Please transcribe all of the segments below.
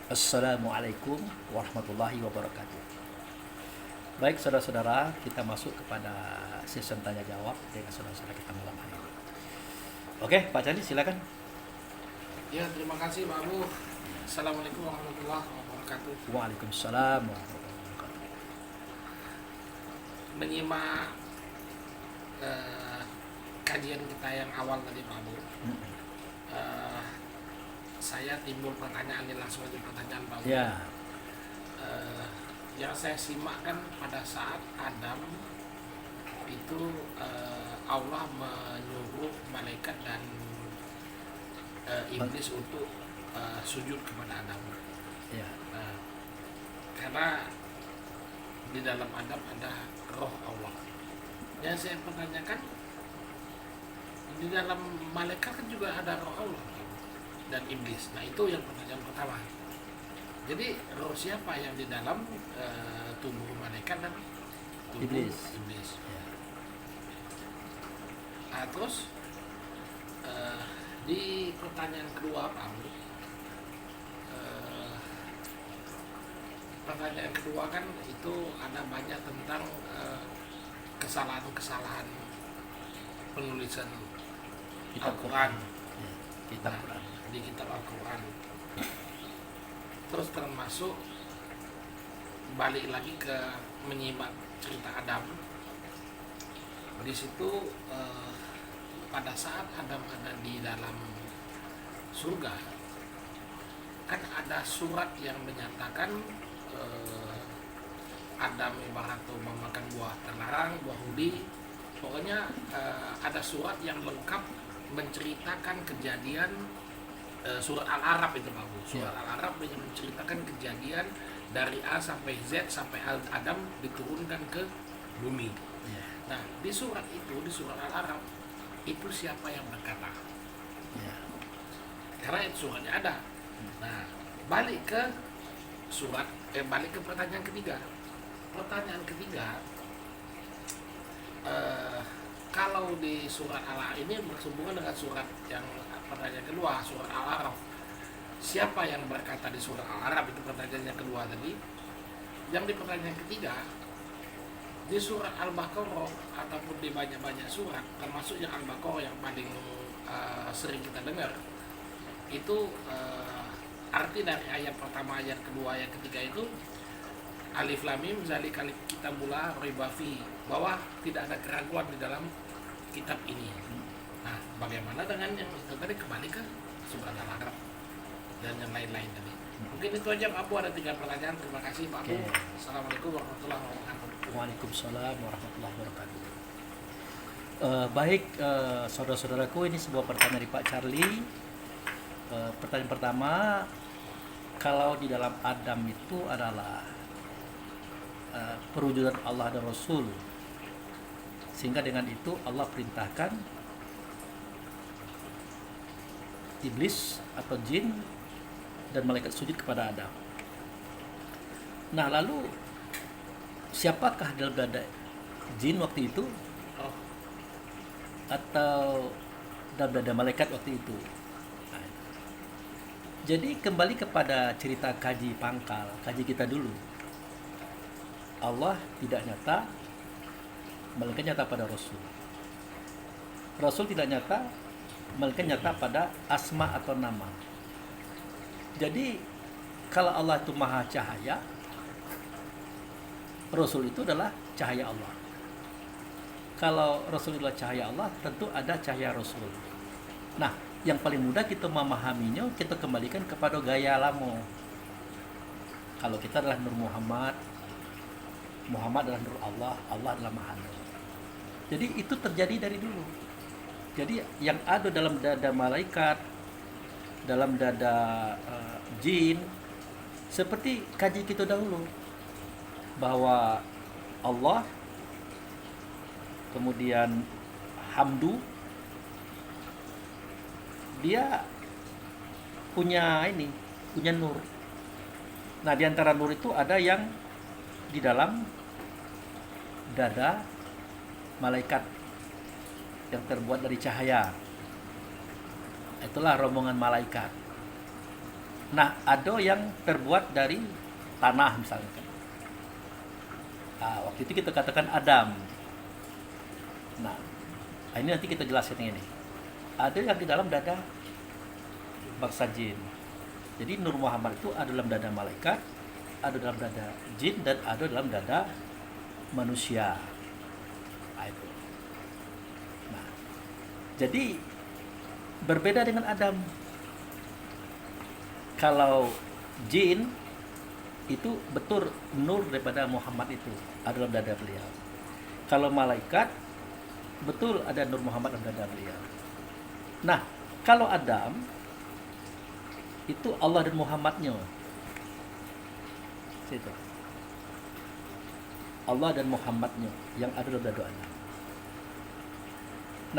Assalamualaikum warahmatullahi wabarakatuh. Baik saudara-saudara, kita masuk kepada sesi tanya jawab dengan saudara-saudara kita malam hari ini. Oke, Pak Candi silakan. Ya, terima kasih Pak Abu. Assalamualaikum warahmatullahi wabarakatuh. Waalaikumsalam warahmatullahi wabarakatuh. Menyimak kajian kita yang awal tadi Pak Abu, eh, saya timbul pertanyaan ini, langsung aja pertanyaan Pak Abu. Ya, Yang saya simak kan pada saat Adam itu Allah menyuruh malaikat dan iblis untuk sujud kepada Adam. ya, Nah, karena di dalam Adam ada roh Allah. Yang saya pertanyakan, di dalam malaikat kan juga ada roh Allah dan iblis. Nah, itu yang pertanyaan pertama. Jadi roh siapa yang di dalam tubuh malaikat dan tubuh Iblis. iblis. ya. Nah, terus di pertanyaan kedua Pak Abu, pertanyaan kedua kan itu ada banyak tentang kesalahan-kesalahan penulisan Kitab Al-Quran. Ya, kitab Nah, Quran. di kitab Al-Quran. Terus termasuk balik lagi ke menyimak cerita Adam. Di situ pada saat Adam ada di dalam surga, kan ada surat yang menyatakan Adam ibarat tuh memakan buah terlarang, buah hudi. Pokoknya ada surat yang lengkap menceritakan kejadian surat Al-Arab itu Pak Bu. Surat Al-Arab yang menceritakan kejadian dari A sampai Z sampai Adam diturunkan ke bumi. Ya, Nah, di surat itu, di surat Al-Arab itu siapa yang berkata? ya, Karena itu suratnya ada. Nah, balik ke pertanyaan ketiga. Pertanyaan ketiga, kalau di surat Al-Araf ini bersambungan dengan surat yang pertanyaan kedua, surat Al-Araf. Siapa yang berkata di surat Al-Araf, itu pertanyaan yang kedua tadi. Yang di pertanyaan ketiga, di surat Al-Baqarah ataupun di banyak-banyak surat, termasuk yang Al-Baqarah yang paling sering kita dengar, itu arti dari ayat pertama, ayat kedua, ayat ketiga itu alif lam mim zalikal kitabula raiba fi, bahwa tidak ada keraguan di dalam kitab ini. Nah, bagaimana dengan yang itu tadi, kembali ke surat Al-Araf dan yang lain-lain tadi. Mungkin itu aja Pak Abu, ada 3 pertanyaan. Terima kasih Pak Abu. Oke. Assalamualaikum warahmatullahi wabarakatuh. Waalaikumsalam warahmatullahi wabarakatuh. Baik, saudara-saudaraku, ini sebuah pertanyaan dari Pak Charlie. Pertanyaan pertama, kalau di dalam Adam itu adalah perwujudan Allah dan Rasul, sehingga dengan itu Allah perintahkan iblis atau jin dan malaikat sujud kepada Adam. Nah, lalu siapakah dalam dada jin waktu itu Oh, atau dalam dada malaikat waktu itu? Nah, jadi kembali kepada cerita kaji pangkal, kaji kita dulu. Allah tidak nyata, malaikat nyata pada Rasul. Rasul tidak nyata, malaikat nyata pada asma atau nama. Jadi kalau Allah itu maha cahaya, Rasul itu adalah cahaya Allah. Kalau Rasul adalah cahaya Allah, tentu ada cahaya Rasul. Nah, yang paling mudah kita memahaminya, kita kembalikan kepada gaya lamo. Kalau kita adalah Nur Muhammad, Muhammad adalah Nur Allah, Allah adalah Maha Nur. Jadi itu terjadi dari dulu. Jadi yang ada dalam dada malaikat, dalam dada jin, seperti kaji kita dahulu, bahwa Allah, kemudian Hamdu, dia punya nur. Nah, di antara nur itu ada yang di dalam dada malaikat yang terbuat dari cahaya. Itulah rombongan malaikat. Nah, ada yang terbuat dari tanah misalnya kan. Nah, waktu itu kita katakan Adam. Nah, ini nanti kita jelasin ini. Ada yang di dalam dada bangsa jin. Jadi Nur Muhammad itu ada dalam dada malaikat, ada dalam dada jin, dan ada dalam dada manusia. Nah, itu. Nah, jadi berbeda dengan Adam. Kalau jin itu betul nur daripada Muhammad itu ada dalam dada beliau. Kalau malaikat betul ada Nur Muhammad dalam dada beliau. Nah, kalau Adam itu Allah dan Muhammadnya. Situ. Allah dan Muhammadnya yang ada dalam dada Adam.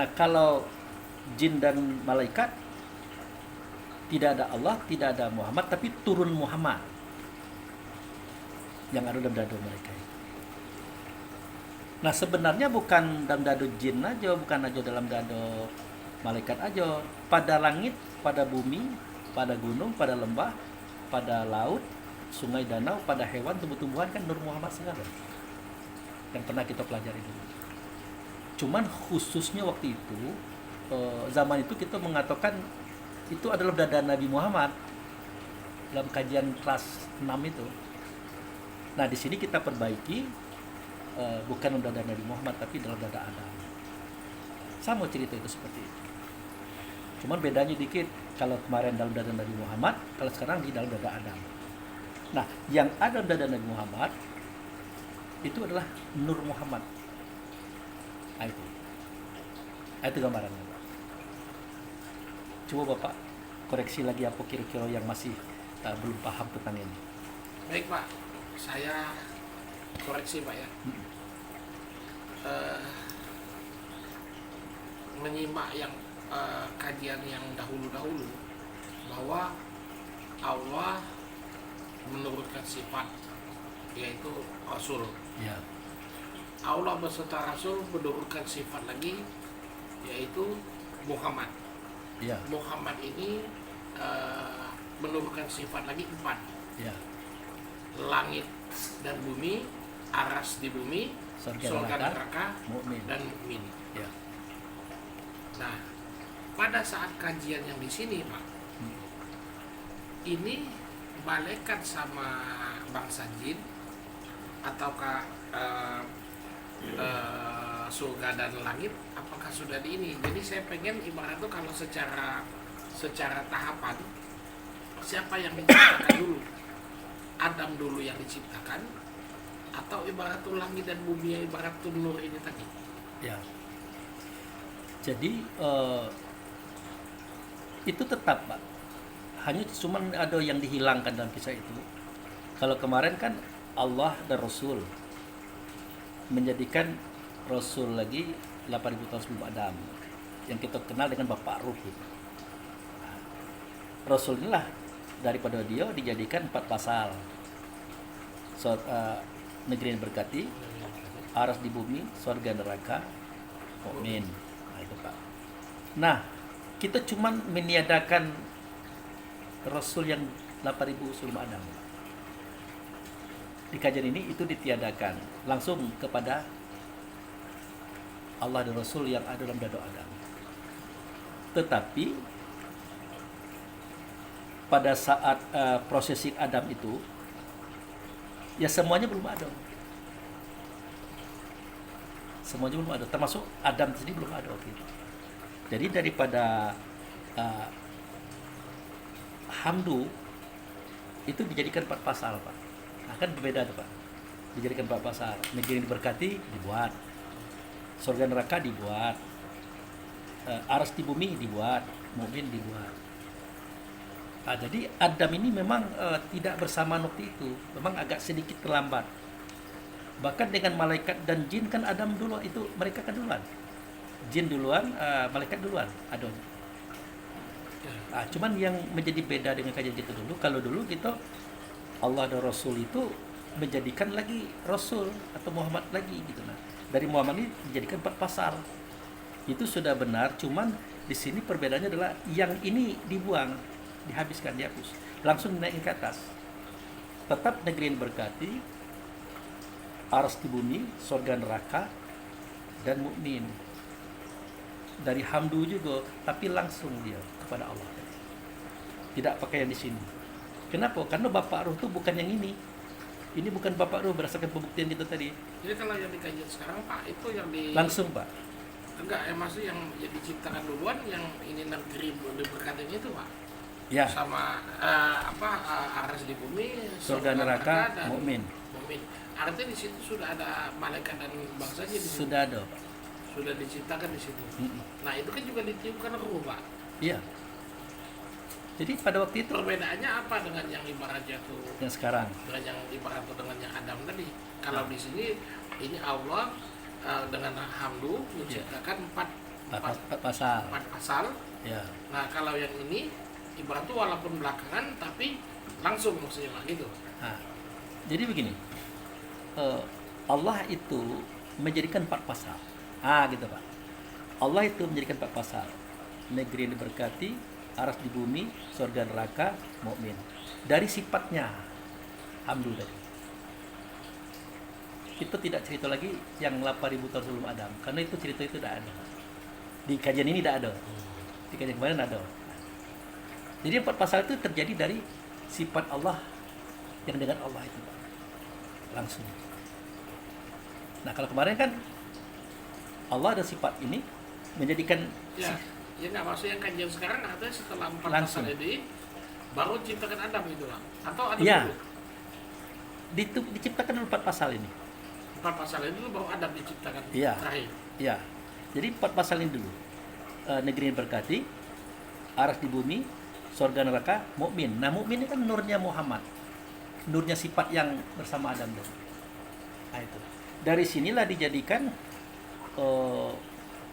Nah, kalau jin dan malaikat tidak ada Allah, tidak ada Muhammad, tapi turun Muhammad yang ada dalam dada mereka. Nah, sebenarnya bukan dalam dada jin aja, bukan aja dalam dada malaikat aja. Pada langit, pada bumi, pada gunung, pada lembah, pada laut, sungai, danau, pada hewan, tumbuh-tumbuhan kan Nur Muhammad segala. Yang pernah kita pelajari dulu. Cuman khususnya waktu itu, zaman itu kita mengatakan itu adalah dada Nabi Muhammad dalam kajian kelas 6 itu. Nah, di sini kita perbaiki bukan dalam dada Nabi Muhammad tapi dalam dada Adam. Sama cerita itu seperti itu. Cuman bedanya dikit, kalau kemarin dalam dada Nabi Muhammad, kalau sekarang di dalam dada Adam. Nah, yang ada dalam dada Nabi Muhammad itu adalah Nur Muhammad. Nah, itu gambarannya. Coba Bapak koreksi lagi apa kira-kira yang masih belum paham tentang ini. Baik Pak, saya koreksi Pak ya. Menyimak yang kajian yang dahulu-dahulu bahwa Allah menurunkan sifat yaitu Rasul. Ya. Allah beserta Rasul menurunkan sifat lagi yaitu Muhammad. Ya. Muhammad ini menurunkan sifat lagi 4. Ya. Langit dan bumi, aras di bumi, surga neraka, mukmin dan mukmin. Ya. Nah, pada saat kajian yang di sini, Pak, ini malaikat sama bangsa jin ataukah surga dan langit apakah sudah di ini? Jadi saya pengen ibarat itu kalau secara tahapan siapa yang diciptakan dulu? Adam dulu yang diciptakan atau ibarat itu langit dan bumi yang ibarat itu nur ini tadi? Ya. Jadi itu tetap Pak. Hanya cuma ada yang dihilangkan dalam kisah itu. Kalau kemarin kan Allah dan Rasul menjadikan Rasul lagi 8.000 tahun sebelum Adam yang kita kenal dengan Bapak Ruh gitu. Nah, Rasul inilah daripada dia dijadikan 4 pasal. Negeri yang berkati, aras di bumi, surga neraka, mukmin. Nah, itu Pak. Nah, kita cuma meniadakan Rasul yang 8.000 sebelum Adam. Di kajian ini itu ditiadakan langsung kepada Allah dan Rasul yang ada dalam dada Adam. Tetapi pada saat prosesi Adam itu ya semuanya belum ada. Semuanya belum ada, termasuk Adam sendiri belum ada waktu itu. Jadi daripada Hamdu itu dijadikan 4 pasal Pak. Nah, kan berbeda tuh Pak. Dijadikan 4 pasal. Negeri yang diberkati dibuat, surga neraka dibuat, aras di bumi dibuat, mukmin dibuat. Nah, jadi Adam ini memang tidak bersamaan waktu itu, memang agak sedikit terlambat. Bahkan dengan malaikat dan jin kan Adam dulu itu mereka kan duluan, jin duluan, malaikat duluan adanya. Nah, cuman yang menjadi beda dengan kajian kita dulu, kalau dulu kita Allah dan Rasul itu menjadikan lagi Rasul atau Muhammad lagi gitu. Nah, dari Muhammad ini dijadikan 4 pasal. Itu sudah benar, cuman di sini perbedaannya adalah yang ini dibuang, dihabiskan, dihapus. langsung naik ke atas. Tetap negeri yang berkati, aras di bumi, surga neraka, dan mukmin. Dari hamdu juga, tapi langsung dia kepada Allah. Tidak pakai yang di sini. Kenapa? Karena bapak ruh itu bukan yang ini. Ini bukan bapak ruh berdasarkan pembuktian kita tadi. Jadi kalau yang dikaji sekarang Pak, itu yang di Langsung Pak. enggak, maksud yang diciptakan duluan, yang ini negeri berkatanya itu Pak. Ya, Sama aras di bumi, surga neraka, dan mukmin. mukmin. Artinya di situ sudah ada malaikat dan bangsanya di situ. Sudah ada Pak. Sudah diciptakan di situ. Mm-mm. Nah, itu kan juga ditiupkan ruh, Pak. Iya. Jadi pada waktu itu Perbedaannya apa dengan yang ibaratnya tuh, yang sekarang. dengan yang ibarat tuh dengan yang Adam tadi? Kalau di sini ini Allah dengan hamdu menciptakan Empat pasal. empat pasal. Ya. Nah, kalau yang ini ibarat tuh walaupun belakangan tapi langsung maksudnya Pak, gitu. Nah, jadi begini. Allah itu menjadikan 4 pasal. Gitu Pak. Allah itu menjadikan 4 pasal. Negeri yang diberkati, aras di bumi, surga neraka, mukmin. Dari sifatnya, hamdu tadi. Itu tidak cerita lagi yang 8.000 tahun sebelum Adam, karena itu cerita itu tidak ada. Di kajian ini tidak ada. Di kajian kemarin ada. Jadi 4 pasal itu terjadi dari sifat Allah yang dengan Allah itu Pak. Langsung. Nah, kalau kemarin kan Allah ada sifat ini menjadikan Ya, ya nggak, maksud yang kajian sekarang katanya setelah 4 Langsung. pasal ini baru ciptakan Adam gitu Pak. Atau Adam Ya. dulu? diciptakan dulu 4 pasal ini. 4 pasal ini dulu baru Adam diciptakan Iya. terakhir. Ya. Jadi 4 pasal ini dulu. Negeri yang berkati, aras di bumi, surga neraka, mukmin. Nah, mukmin ini kan nurnya Muhammad. Nurnya sifat yang bersama Adam tadi. Nah, itu. Dari sinilah dijadikan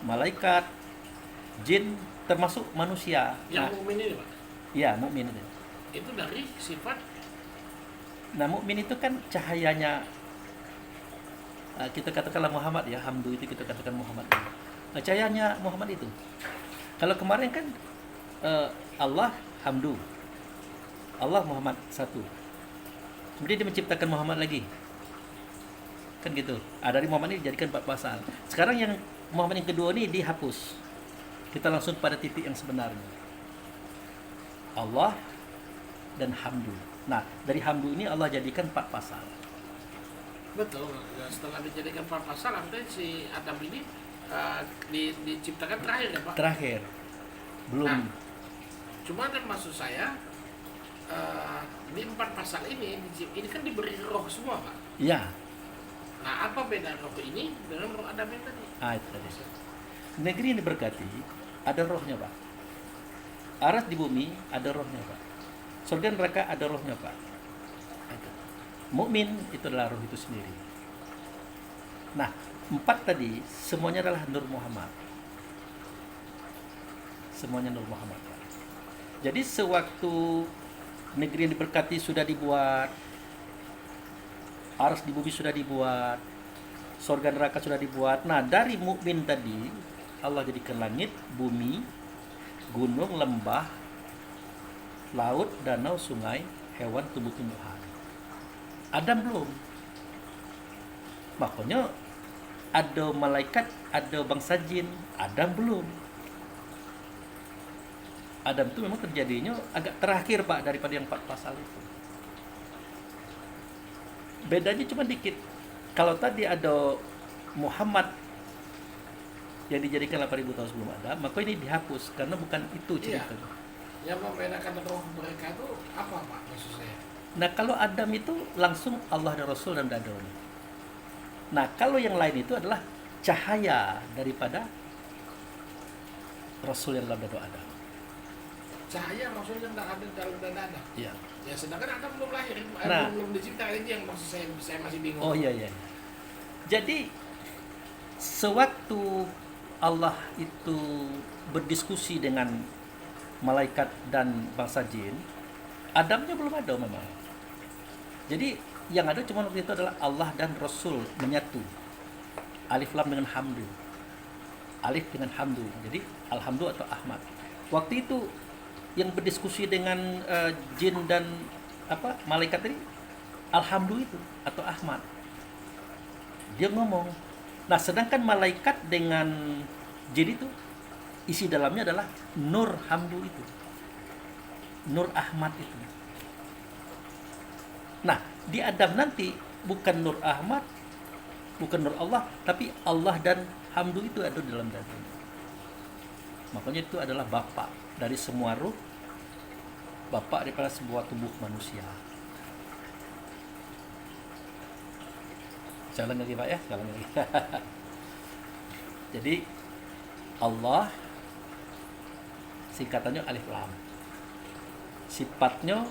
malaikat, jin, termasuk manusia. Yang Nah, mukmin ini Pak, ya, mukmin itu. itu dari sifat Nah, mukmin itu kan cahayanya, kita katakanlah Muhammad ya, hamdu itu kita katakan Muhammad. Nah, cahayanya Muhammad itu. Kalau kemarin kan Allah hamdu, Allah Muhammad satu. Kemudian dia menciptakan Muhammad lagi. Kan gitu. Dari Muhammad ini dijadikan 4 pasal. Sekarang yang Muhammad yang kedua ini dihapus. Kita langsung pada titik yang sebenarnya. Allah dan hamdu. Nah, dari hamdu ini Allah jadikan 4 pasal. betul. Ya, setelah dijadikan 4 pasal artinya si Adam ini diciptakan terakhir ya Pak. Terakhir. Belum. Nah, cuma kan maksud saya di 4 pasal ini kan diberi roh semua Pak. Ya. Nah, apa beda roh ini dengan roh Adam yang tadi? Itu tadi. Negeri yang diberkati ada rohnya Pak. Aras di bumi ada rohnya Pak. Surga neraka ada rohnya Pak. Itu. Mukmin itu adalah roh itu sendiri. Nah, 4 tadi semuanya adalah Nur Muhammad. Semuanya Nur Muhammad Pak. Jadi sewaktu negeri yang diberkati sudah dibuat, aras di bumi sudah dibuat, surga neraka sudah dibuat. Nah, dari mukmin tadi Allah jadikan langit, bumi, gunung, lembah, laut, danau, sungai, hewan, tumbuh-tumbuhan. Adam belum. Makanya ada malaikat, ada bangsa jin. Adam belum. Adam itu memang terjadinya agak terakhir Pak daripada yang 4 pasal itu. Bedanya cuma dikit. Kalau tadi ada Muhammad yang dijadikan 8.000 tahun sebelum Adam, maka ini dihapus karena bukan itu ceritanya. Yang membedakan roh mereka itu apa Pak maksud saya? Nah, kalau Adam itu langsung Allah dan Rasul dan dadanya. Nah, kalau yang lain itu adalah cahaya daripada Rasul yang dalam dada Adam. Cahaya maksudnya tidak ada dalam dada Adam. Iya. Ya, sedangkan Adam belum lahir, Nah. belum diciptakan, itu yang maksud saya masih bingung. Oh iya. Jadi sewaktu Allah itu berdiskusi dengan malaikat dan bangsa jin, Adamnya belum ada memang. Jadi yang ada cuma waktu itu adalah Allah dan Rasul menyatu. Alif lam dengan hamdu. Alif dengan hamdu. Jadi alhamdu atau Ahmad. Waktu itu yang berdiskusi dengan jin dan malaikat tadi, Alhamdulillah itu atau Ahmad. Dia ngomong. Nah, sedangkan malaikat dengan jin itu isi dalamnya adalah Nur Hamdu itu. Nur Ahmad itu. Nah, di Adam nanti bukan Nur Ahmad, bukan Nur Allah, tapi Allah dan Hamdu itu ada dalam dadanya. Makanya itu adalah bapak dari semua ruh, bapak daripada sebuah tubuh manusia. Saya ulang lagi Pak ya, saya ulang lagi. Jadi Allah singkatannya alif lam. Sifatnya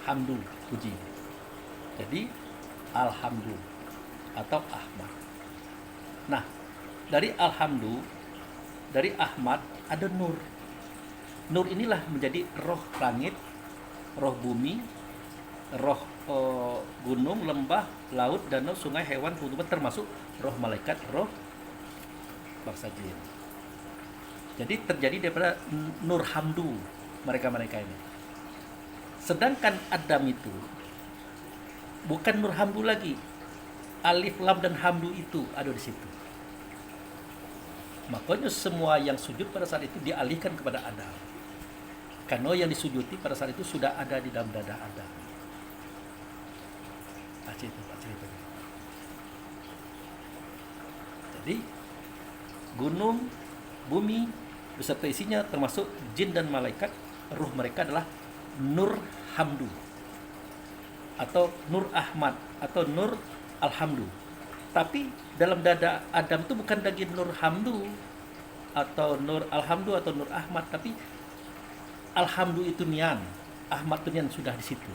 hamdu, puji. Jadi alhamdu atau Ahmad. Nah, dari alhamdu, dari Ahmad ada nur. Nur inilah menjadi roh langit, roh bumi, roh gunung, lembah, laut, danau, sungai, hewan, tumbuhan, termasuk roh malaikat, roh bangsa jin. Jadi terjadi daripada nur hamdu mereka-mereka ini. Sedangkan Adam itu bukan nur hamdu lagi. Alif, lam, dan hamdu itu ada di situ. Makanya semua yang sujud pada saat itu dialihkan kepada Adam. Karena yang disujudi pada saat itu sudah ada di dalam dada Adam. Cerita. Jadi gunung, bumi beserta isinya termasuk jin dan malaikat, ruh mereka adalah Nur Hamdu atau Nur Ahmad atau Nur Alhamdu. Tapi dalam dada Adam itu bukan lagi Nur Hamdu atau Nur Alhamdu atau Nur Ahmad, tapi Alhamdu itu nian, Ahmad itu nian sudah di situ.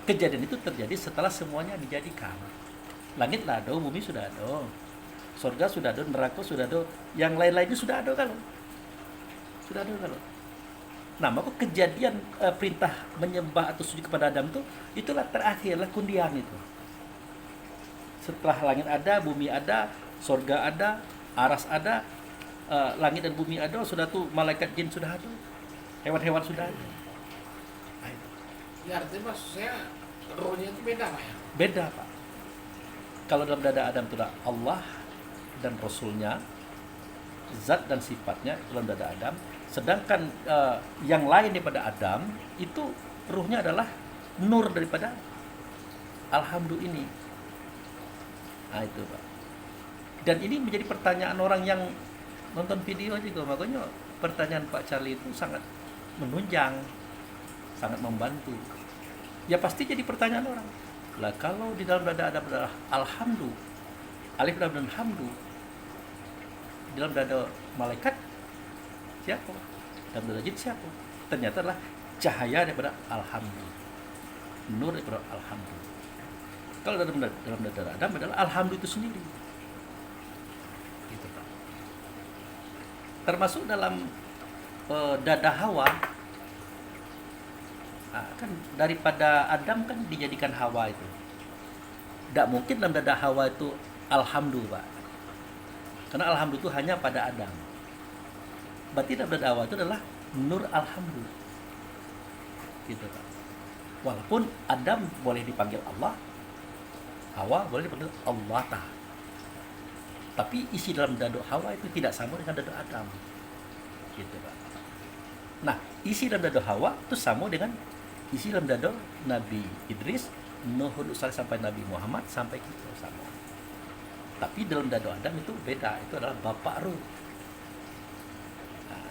Kejadian itu terjadi setelah semuanya dijadikan. Langit sudah ada, bumi sudah ada, surga sudah ada, neraka sudah ada, yang lain-lainnya sudah ada kalau. Sudah ada kalau. Nah, maka kejadian perintah menyembah atau sujud kepada Adam itu, itulah terakhirlah kundian itu. Setelah langit ada, bumi ada, surga ada, aras ada, langit dan bumi ada, sudah tuh malaikat jin sudah ada, hewan-hewan sudah ada. Nah, itu. Ya artinya maksud saya rohnya itu beda Pak ya? Beda Pak. Kalau dalam dada Adam itu adalah Allah dan Rasulnya, zat dan sifatnya dalam dada Adam. Sedangkan yang lain daripada Adam itu ruhnya adalah nur daripada Alhamdulillah ini. Nah itu Pak. Dan ini menjadi pertanyaan orang yang nonton video juga. Makanya pertanyaan Pak Charlie itu sangat menunjang, sangat membantu. Ya pasti jadi pertanyaan orang. Lah kalau di dalam dada Adam adalah Alhamdulillah, alif lam dan hamdu, di dalam dada malaikat siapa? Dalam dada jin siapa? Ternyata adalah cahaya daripada Alhamdulillah, nur daripada Alhamdulillah. Kalau dalam dada Adam adalah Alhamdulillah itu sendiri. Gitu, Pak. Termasuk dalam dada Hawa. Nah, kan daripada Adam kan dijadikan Hawa itu. Tidak mungkin dalam dada Hawa itu Alhamdulillah, Pak. Karena Alhamdulillah itu hanya pada Adam. Berarti dalam dada Hawa itu adalah Nur Alhamdulillah. Gitu, Pak. Walaupun Adam boleh dipanggil Allah, Hawa boleh dipanggil Allah Ta'ala. Tapi isi dalam dada Hawa itu tidak sama dengan dada Adam. Gitu, Pak. Nah, isi dalam dada Hawa itu sama dengan isi dalam dada Nabi Idris, Nuh sampai Nabi Muhammad sampai kita sama. Tapi dalam dada Adam itu beda, itu adalah bapak ruh. Nah,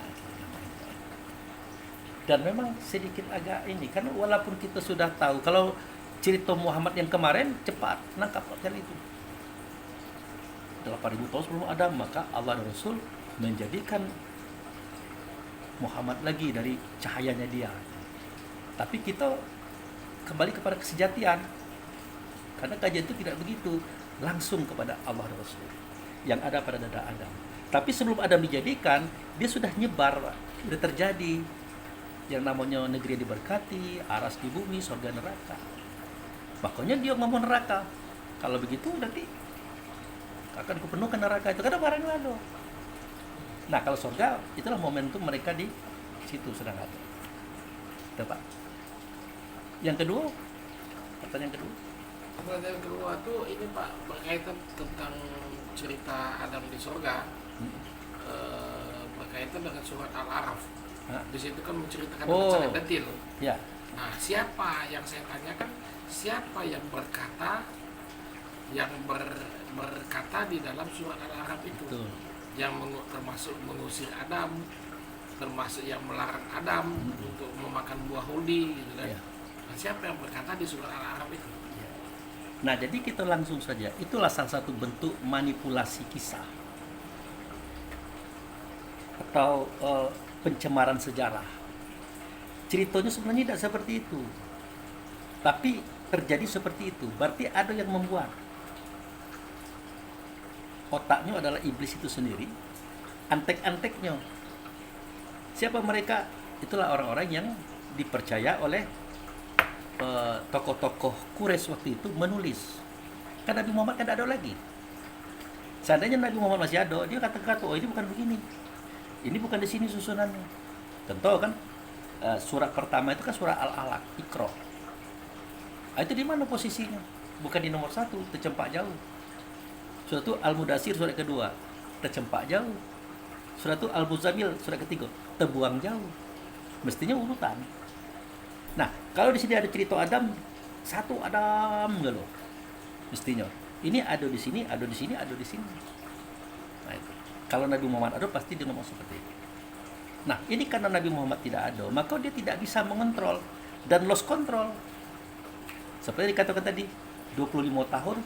dan memang sedikit agak ini, karena walaupun kita sudah tahu kalau cerita Muhammad yang kemarin cepat nangkap kali itu. 8.000 tahun sebelum Adam, maka Allah dan Rasul menjadikan Muhammad lagi dari cahayanya dia. Tapi kita kembali kepada kesejatian, karena kajian itu tidak begitu langsung kepada Allah dan Rasul yang ada pada dada Adam. Tapi sebelum Adam dijadikan, dia sudah nyebar, sudah terjadi yang namanya negeri yang diberkati, aras di bumi, surga neraka. Makanya dia ngomong neraka. Kalau begitu nanti akan kupenuhkan neraka itu, karena barang lalu. Nah kalau surga itulah momentum mereka situ sedang ada. Itu, Pak. Yang kedua, pertanyaan kedua. Pertanyaan kedua tuh ini Pak berkaitan tentang cerita Adam di surga, berkaitan dengan surat Al-Araf. Hah? Di situ kan menceritakan Oh. dengan sangat detail. Ya, Nah, siapa yang saya tanyakan, siapa yang berkata, berkata di dalam surat Al-Araf itu, betul. yang termasuk mengusir Adam, termasuk yang melarang Adam untuk memakan buah huldi, gitu kan? Ya. Nah, siapa yang berkata di surat Al-Araf itu? Nah, jadi kita langsung saja. Itulah salah satu bentuk manipulasi kisah atau pencemaran sejarah. Ceritanya sebenarnya tidak seperti itu, tapi terjadi seperti itu. Berarti ada yang membuat. Otaknya adalah iblis itu sendiri, antek-anteknya. Siapa mereka? Itulah orang-orang yang dipercaya oleh tokoh-tokoh Quraisy waktu itu menulis. Kan Nabi Muhammad kan tidak ada lagi. Seandainya Nabi Muhammad masih ada, dia kata-kata, oh ini bukan begini, ini bukan di sini susunannya. Contoh kan, surat pertama itu kan surah Al-Alaq, Iqra. Itu di mana posisinya? Bukan di nomor 1, tercempak jauh. Surah itu Al-Mudassir, surat kedua, tercempak jauh. Surah itu Al-Muzammil, surat ketiga, terbuang jauh. Mestinya urutan. Nah, kalau di sini ada cerita Adam, satu Adam gitu. Mestinya. Ini ada di sini, ada di sini, ada di sini. Nah, itu. Kalau Nabi Muhammad ada pasti dia ngomong seperti itu. Nah, ini karena Nabi Muhammad tidak ada, maka dia tidak bisa mengontrol dan lost control. Seperti dikatakan tadi, 25 tahun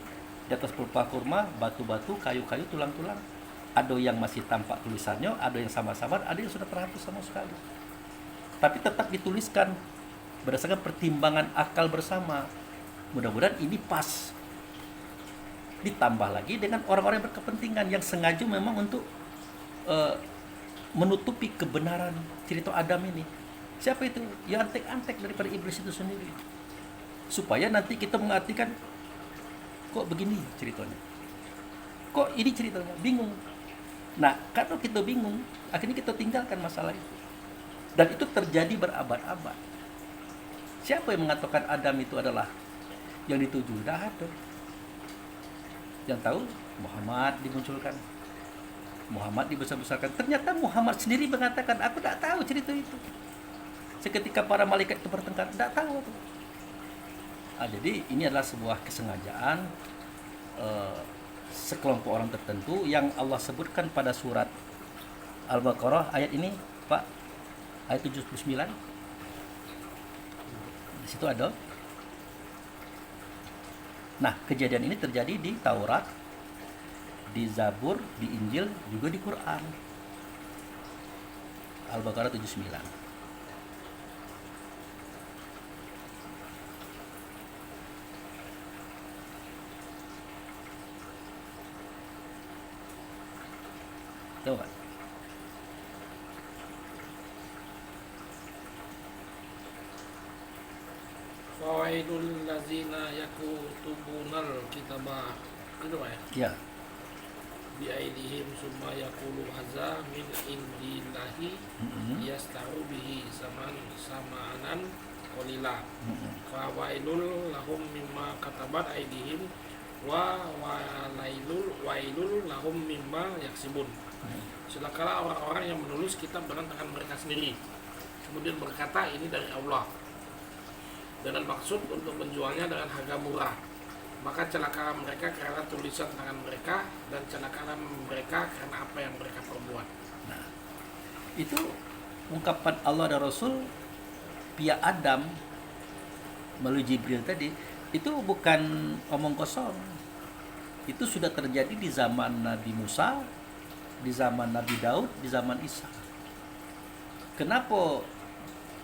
di atas pelepah kurma, batu-batu, kayu-kayu, tulang-tulang. Ada yang masih tampak tulisannya, ada yang sama-sama, ada yang sudah terhapus sama sekali. Tapi tetap dituliskan berdasarkan pertimbangan akal bersama. Mudah-mudahan ini pas. Ditambah lagi dengan orang-orang yang berkepentingan yang sengaja memang untuk menutupi kebenaran cerita Adam ini. Siapa itu? Ya antek-antek daripada iblis itu sendiri. Supaya nanti kita mengartikan, kok begini ceritanya? Kok ini ceritanya? Bingung. Nah, kalau kita bingung, akhirnya kita tinggalkan masalah itu. Dan itu terjadi berabad-abad. Siapa yang mengatakan Adam itu adalah yang dituju? Tidak ada. Yang tahu Muhammad dimunculkan, Muhammad dibesar-besarkan. Ternyata Muhammad sendiri mengatakan, aku tidak tahu cerita itu. Seketika para malaikat itu bertengkar, tidak tahu. Jadi ini adalah sebuah kesengajaan sekelompok orang tertentu yang Allah sebutkan pada surat Al-Baqarah ayat ini, Pak, ayat 79. Di situ ada. Nah, kejadian ini terjadi di Taurat, di Zabur, di Injil, juga di Quran. Al-Baqarah 79. Tahu kan? Fawaidul ladzina yakutubunal kitabah, itu Pak ya? Ya. Bi aidihim summa yaqulu hadza min indillahi yastaru bihi samaanan qalila. Fawailul lahum mimma katabat aidihim wa wailul lahum mimma yaksibun. Celakalah orang-orang yang menulis kitab dengan tangan mereka sendiri, kemudian berkata ini dari Allah, dengan maksud untuk menjualnya dengan harga murah. Maka celakalah mereka karena tulisan tangan mereka, dan celakalah mereka karena apa yang mereka perbuat. Nah, itu ungkapan Allah dan Rasul via Adam melalui Jibril tadi, itu bukan omong kosong. Itu sudah terjadi di zaman Nabi Musa, di zaman Nabi Daud, di zaman Isa. Kenapa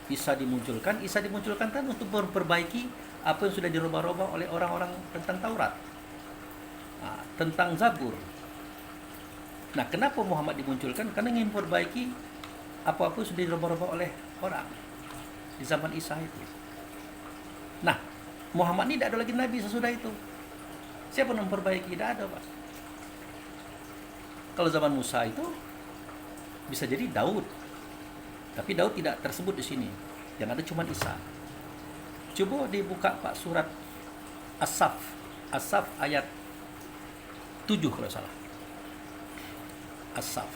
Isa dimunculkan? Isa dimunculkan kan untuk memperbaiki apa yang sudah dirubah-rubah oleh orang-orang tentang Taurat, tentang Zabur. Nah, kenapa Muhammad dimunculkan? Karena ingin memperbaiki apa-apa yang sudah dirubah-rubah oleh orang di zaman Isa itu. Nah, Muhammad ini tidak ada lagi nabi sesudah itu. Siapa yang memperbaiki? Tidak ada, Pak. Kalau zaman Musa itu bisa jadi Daud, Tapi Daud tidak tersebut di sini. Yang ada cuma Isa. Coba dibuka Pak surat As-Saff. As-Saff ayat 7 kalau salah. As-Saff.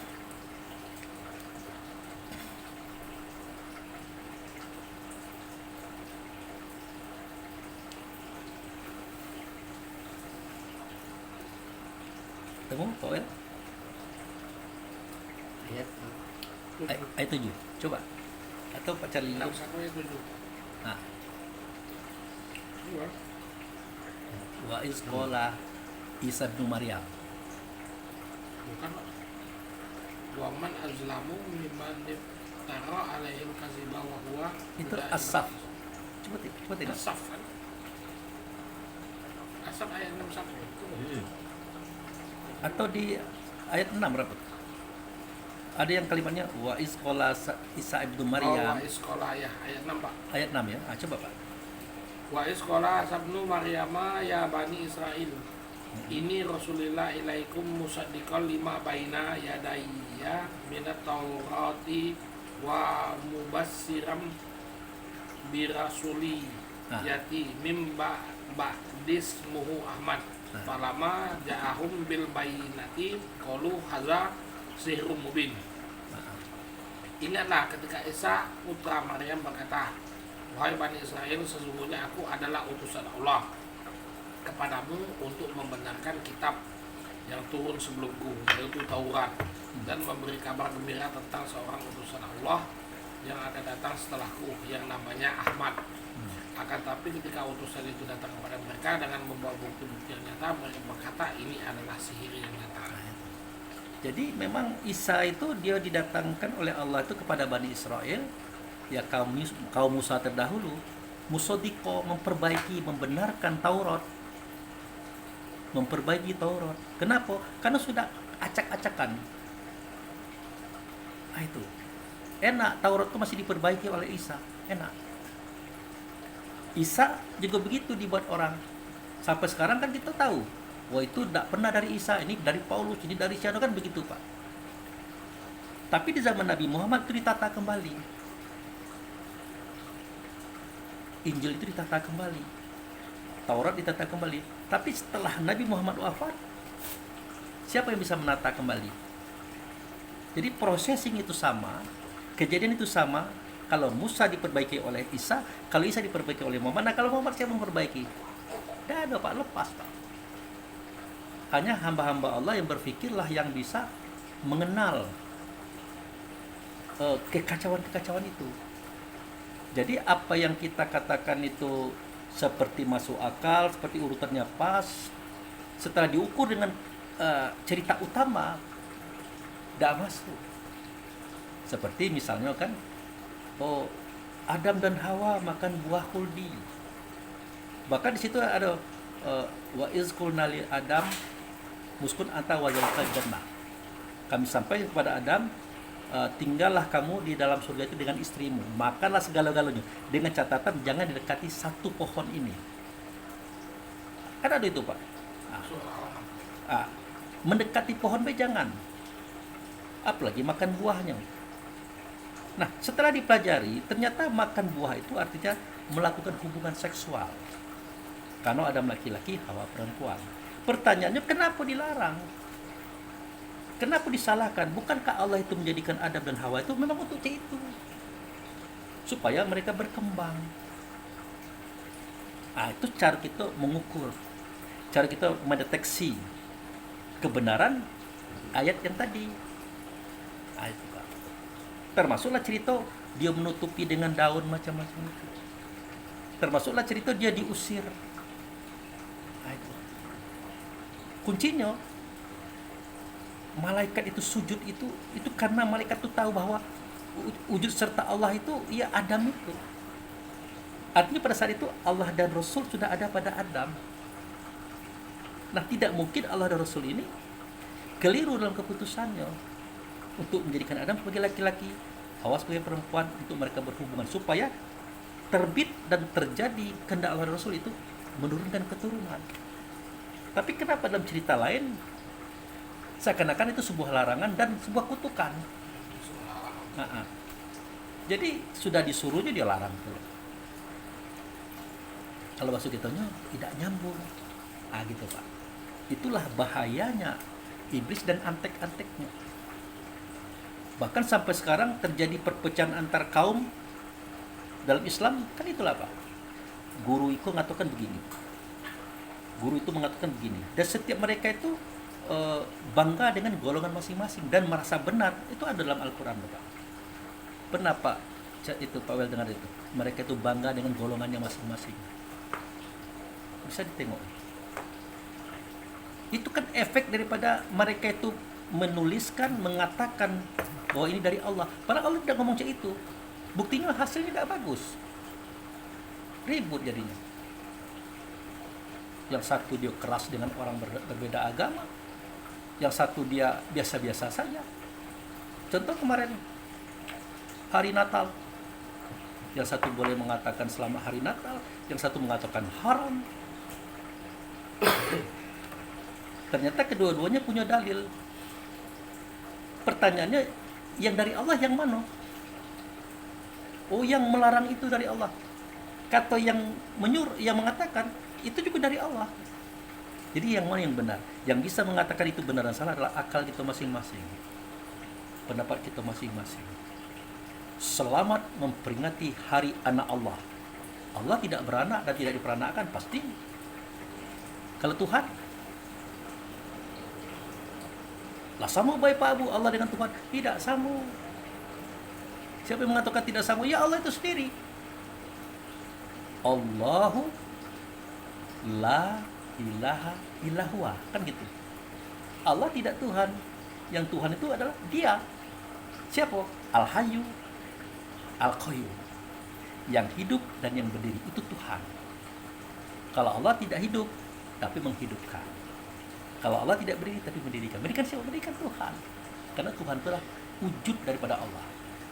Temu, Pak Wel? Ayat Ayat 7. Coba. Atau Pak Charlie. 61 ayat 7. Nah, Dua. wa iz qala Isa bin Maryam. Bukan Pak. Waman azlamu mimman tara alaihim kaziba wa huwa Itu muda'in. As-Saff. Coba tidak. As-Saff kan? As-Saff ayat 61. Atau di ayat 6 berapa? Ada yang kalimatnya wa iz qala Isa bin Oh, Maryam. wa iskola ya ayat 6 Pak. Ayat 6 ya. Ah, coba Pak. Wa iskola sabnu Maryama ya bani Israel. Ini Rasulillah ilaikum musaddiqan lima baina yadayya minat taurati wa mubassiram birasuli Ah. yati mimba ba'dismuhu Ahmad. Ah. Falama ja'ahum bil bayinati qalu hadza sihrun mubin. Ah, Ingatlah ketika Isa putra Maryam berkata, wahai Bani Israel, sesungguhnya aku adalah utusan Allah kepadamu untuk membenarkan kitab yang turun sebelumku, yaitu Taurat, dan memberi kabar gembira tentang seorang utusan Allah yang akan datang setelahku, yang namanya Ahmad. Akan tapi ketika utusan itu datang kepada mereka dengan membawa bukti-bukti yang nyata, mereka berkata ini adalah sihir yang nyata. Jadi memang Isa itu dia didatangkan oleh Allah itu kepada Bani Israel, ya kaum Musa terdahulu, musodiko, memperbaiki, membenarkan Taurat, memperbaiki Taurat. Kenapa? Karena sudah acak-acakan. Ah, itu enak, Taurat itu masih diperbaiki oleh Isa, enak. Isa juga begitu dibuat orang. Sampai sekarang kan kita tahu, wah itu tidak pernah dari Isa, ini dari Paulus, ini dari siapa, kan begitu Pak. Tapi di zaman Nabi Muhammad itu ditata kembali. Injil itu ditata kembali. Taurat ditata kembali. Tapi setelah Nabi Muhammad wafat, siapa yang bisa menata kembali? Jadi processing itu sama, kejadian itu sama. Kalau Musa diperbaiki oleh Isa, kalau Isa diperbaiki oleh Muhammad, nah kalau Muhammad siapa memperbaiki? Tidak ada Pak, lepas Pak. Hanya hamba-hamba Allah yang berpikirlah yang bisa mengenal kekacauan-kekacauan itu. Jadi apa yang kita katakan itu seperti masuk akal, seperti urutannya pas, setelah diukur dengan cerita utama, tidak masuk. Seperti misalnya kan, oh Adam dan Hawa makan buah khuldi. Bahkan di situ ada wa iz qulna li Adam muskun anta wa zawjukal jannah. Kami sampai kepada Adam, tinggallah kamu di dalam surga itu dengan istrimu, makanlah segala-galanya, dengan catatan jangan didekati satu pohon ini. Kan ada itu Pak. Mendekati pohon jangan, apalagi makan buahnya. Nah setelah dipelajari, ternyata makan buah itu artinya melakukan hubungan seksual. Karena Adam laki-laki, Hawa perempuan. Pertanyaannya kenapa dilarang? Kenapa disalahkan? Bukankah Allah itu menjadikan Adam dan Hawa itu memang untuk itu, supaya mereka berkembang. Itu cara kita mengukur, cara kita mendeteksi kebenaran ayat yang tadi. Itu Pak. Termasuklah cerita dia menutupi dengan daun macam-macam itu. Termasuklah cerita dia diusir. Itu. Kuncinya malaikat itu sujud itu karena malaikat itu tahu bahwa wujud serta Allah itu ya Adam itu. Artinya pada saat itu Allah dan Rasul sudah ada pada Adam. Nah tidak mungkin Allah dan Rasul ini keliru dalam keputusannya untuk menjadikan Adam sebagai laki-laki, Hawa sebagai perempuan, untuk mereka berhubungan supaya terbit dan terjadi kehendak Allah dan Rasul itu menurunkan keturunan. Tapi kenapa dalam cerita lain seakan-akan itu sebuah larangan dan sebuah kutukan? Jadi sudah disuruhnya dia larang tuh. Kalau bahasa kitanya tidak nyambung. Ah gitu Pak. Itulah bahayanya iblis dan antek-anteknya. Bahkan sampai sekarang terjadi perpecahan antar kaum dalam Islam, kan itulah Pak. Guru itu mengatakan begini. Guru itu mengatakan begini. Dan setiap mereka itu bangga dengan golongan masing-masing dan merasa benar. Itu ada dalam Al-Quran Pak. Pernah Pak itu Pak Wel dengar itu. Mereka itu bangga dengan golongannya masing-masing. Bisa ditengok. Itu kan efek daripada mereka itu menuliskan, mengatakan bahwa ini dari Allah. Padahal Allah tidak ngomong itu. Buktinya hasilnya tidak bagus. Ribut jadinya. Yang satu dia keras dengan orang berbeda agama. Yang satu dia biasa-biasa saja. Contoh kemarin hari Natal. Yang satu boleh mengatakan selamat hari Natal, yang satu mengatakan haram. Ternyata kedua-duanya punya dalil. Pertanyaannya, yang dari Allah yang mana? Oh, yang melarang itu dari Allah. Kata yang yang mengatakan itu juga dari Allah. Jadi yang mana yang benar? Yang bisa mengatakan itu benar dan salah adalah akal kita masing-masing, pendapat kita masing-masing. Selamat memperingati hari anak Allah. Allah tidak beranak dan tidak diperanakan, pasti. Kalau Tuhan, lah sama baik Pak Abu, Allah dengan Tuhan tidak sama. Siapa yang mengatakan tidak sama? Ya Allah itu sendiri. Allahu la ilaha illahua, kan gitu. Allah tidak Tuhan. Yang Tuhan itu adalah Dia. Siapa? Al-Hayyu Al-Qayyum. Yang hidup dan yang berdiri itu Tuhan. Kalau Allah tidak hidup tapi menghidupkan. Kalau Allah tidak berdiri tapi mendirikan. Mendirikan siapa? Mendirikan Tuhan. Karena Tuhan itulah wujud daripada Allah.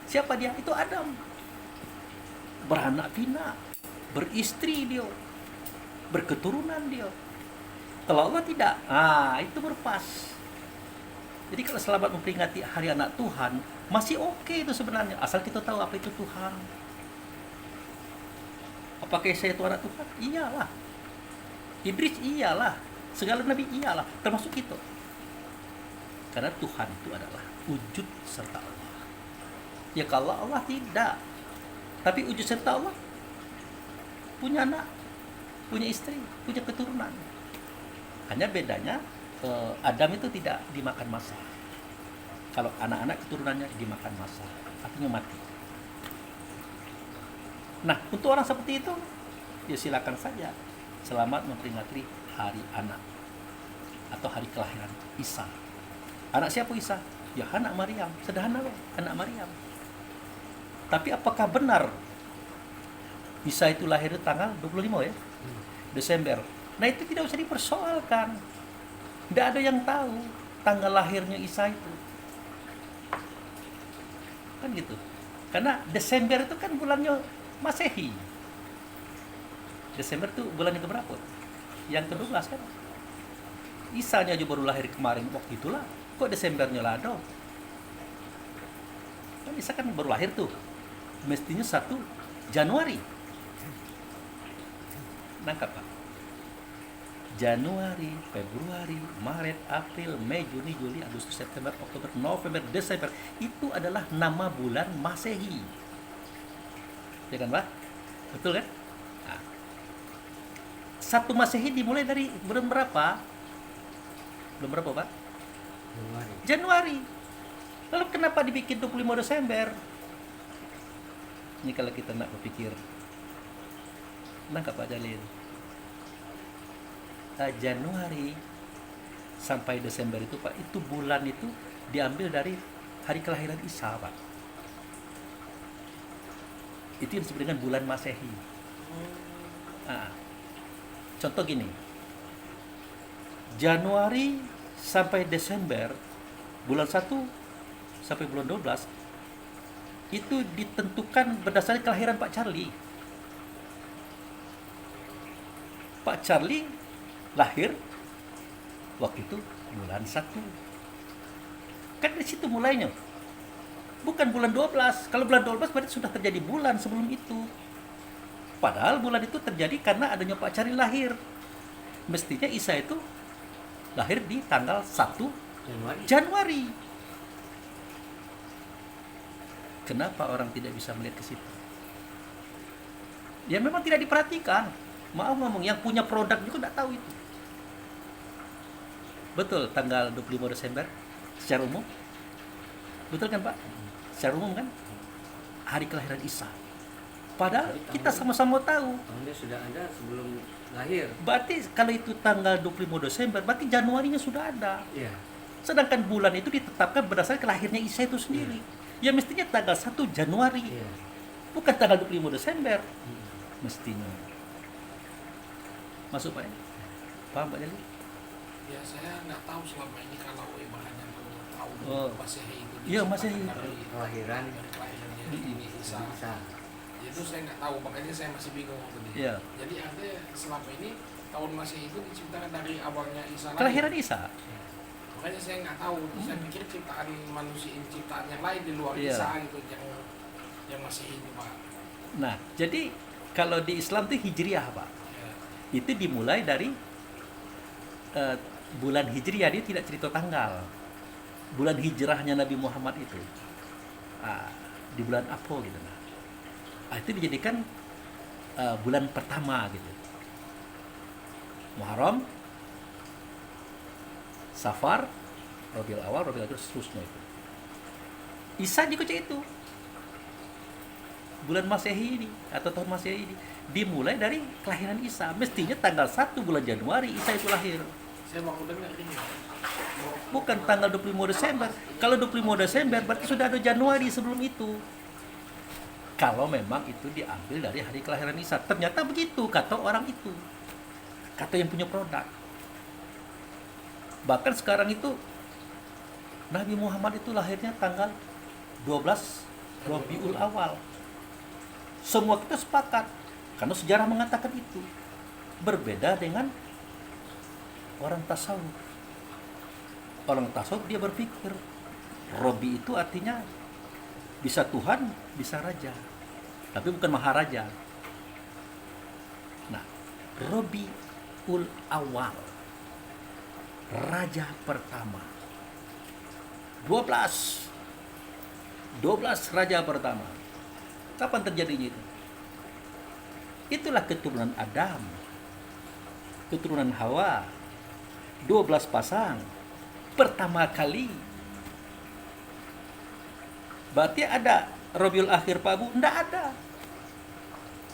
Siapa Dia? Itu Adam. Beranak pinak, beristri dia, berketurunan dia. Kalau Allah tidak, itu berpas. Jadi kalau selamat memperingati hari anak Tuhan, masih oke itu sebenarnya, asal kita tahu apa itu Tuhan. Apakah saya itu anak Tuhan? Iyalah. Idris iyalah. Segala nabi iyalah, termasuk itu. Karena Tuhan itu adalah wujud serta Allah. Ya kalau Allah tidak, tapi wujud serta Allah, punya anak, punya istri, punya keturunan. Hanya bedanya Adam itu tidak dimakan massa. Kalau anak-anak keturunannya dimakan massa, artinya mati. Nah, untuk orang seperti itu, ya silakan saja selamat memperingati hari anak atau hari kelahiran Isa. Anak siapa Isa? Ya anak Maryam, sederhana loh, anak Maryam. Tapi apakah benar Isa itu lahir tanggal 25 ya? Desember. Nah itu tidak usah dipersoalkan. Tidak ada yang tahu tanggal lahirnya Isa itu. Kan gitu. Karena Desember itu kan bulannya Masehi. Desember itu bulan yang keberapa? Yang ke-12 kan? Isanya aja baru lahir kemarin waktu itulah. Kok Desembernya lah dong? Kan Isa kan baru lahir tuh. Mestinya 1 Januari. Nangkap Pak? Januari, Februari, Maret, April, Mei, Juni, Juli, Agustus, September, Oktober, November, Desember. Itu adalah nama bulan Masehi. Ya kan Pak? Betul kan? Nah, 1 Masehi dimulai dari bulan berapa? Bulan berapa Pak? Januari. Lalu kenapa dibikin 25 Desember? Ini kalau kita nak berpikir. Nangkap Pak Jalil. Januari sampai Desember itu Pak, itu bulan itu diambil dari hari kelahiran Isa Pak. Itu yang disebut dengan bulan Masehi. Contoh gini, Januari sampai Desember, bulan 1 sampai bulan 12 itu ditentukan berdasarkan kelahiran Pak Charlie. Pak Charlie lahir waktu itu bulan 1. Kan dari situ mulainya. Bukan bulan 12. Kalau bulan 12 berarti sudah terjadi bulan sebelum itu. Padahal bulan itu terjadi karena adanya Pak Cari lahir. Mestinya Isa itu lahir di tanggal 1 Januari. Januari. Kenapa orang tidak bisa melihat ke situ? Ya memang tidak diperhatikan. Maaf ngomong, yang punya produk juga tidak tahu itu. Betul, tanggal 25 Desember secara umum. Betul kan Pak? Secara umum kan? Hari kelahiran Isa. Padahal Tapi kita sama-sama tahu. Tahunnya sudah ada sebelum lahir. Berarti kalau itu tanggal 25 Desember, berarti Januarinya sudah ada. Iya. Sedangkan bulan itu ditetapkan berdasarkan lahirnya Isa itu sendiri. Ya mestinya tanggal 1 Januari, Iya. bukan tanggal 25 Desember. Hmm. Mestinya. Masuk Pak ya? Paham Pak Jali? Ya saya nggak tahu selama ini kalau ibaratnya tahun Oh. Masehi itu Iya, diciptakan Masehi. Kelahiran dari kelahirannya Mm-mm. ini Isa. bisa. Itu saya nggak tahu, makanya saya masih bingung tadi. Iya. Jadi artinya selama ini tahun Masehi itu diciptakan dari awalnya Isa lahir. Kelahiran Isa. Makanya saya nggak tahu. Saya pikir ciptaan manusia, ciptaan yang lain di luar Iya. Isa gitu yang Masehi itu Pak. Nah, jadi kalau di Islam itu Hijriah Pak. Ya. Itu dimulai dari bulan Hijriah, dia tidak cerita tanggal. Bulan hijrahnya Nabi Muhammad itu. Di bulan apa gitu. Nah, itu dijadikan bulan pertama gitu. Muharram, Safar, Rabiul Awal, Rabiul Akhir, seterusnya itu. Isa juga itu. Bulan Masehi ini atau tahun Masehi ini dimulai dari kelahiran Isa. Mestinya tanggal 1 bulan Januari Isa itu lahir. Saya baru dengar ini. Bukan tanggal 25 Desember. Kalau 25 Desember berarti sudah ada Januari sebelum itu. Kalau memang itu diambil dari hari kelahiran Isa. Ternyata begitu kata orang itu. Kata yang punya produk. Bahkan sekarang itu Nabi Muhammad itu lahirnya tanggal 12 Rabiul Awal. Semua kita sepakat karena sejarah mengatakan itu. Berbeda dengan orang tasawuf. Orang tasawuf dia berpikir Robi itu artinya bisa Tuhan, bisa raja. Tapi bukan maharaja. Nah, Robiul Awal, raja pertama. 12 raja pertama. Kapan terjadinya itu? Itulah keturunan Adam, keturunan Hawa, 12 pasang pertama kali. Berarti ada Rabiul Akhir Pak Bu? Enggak ada.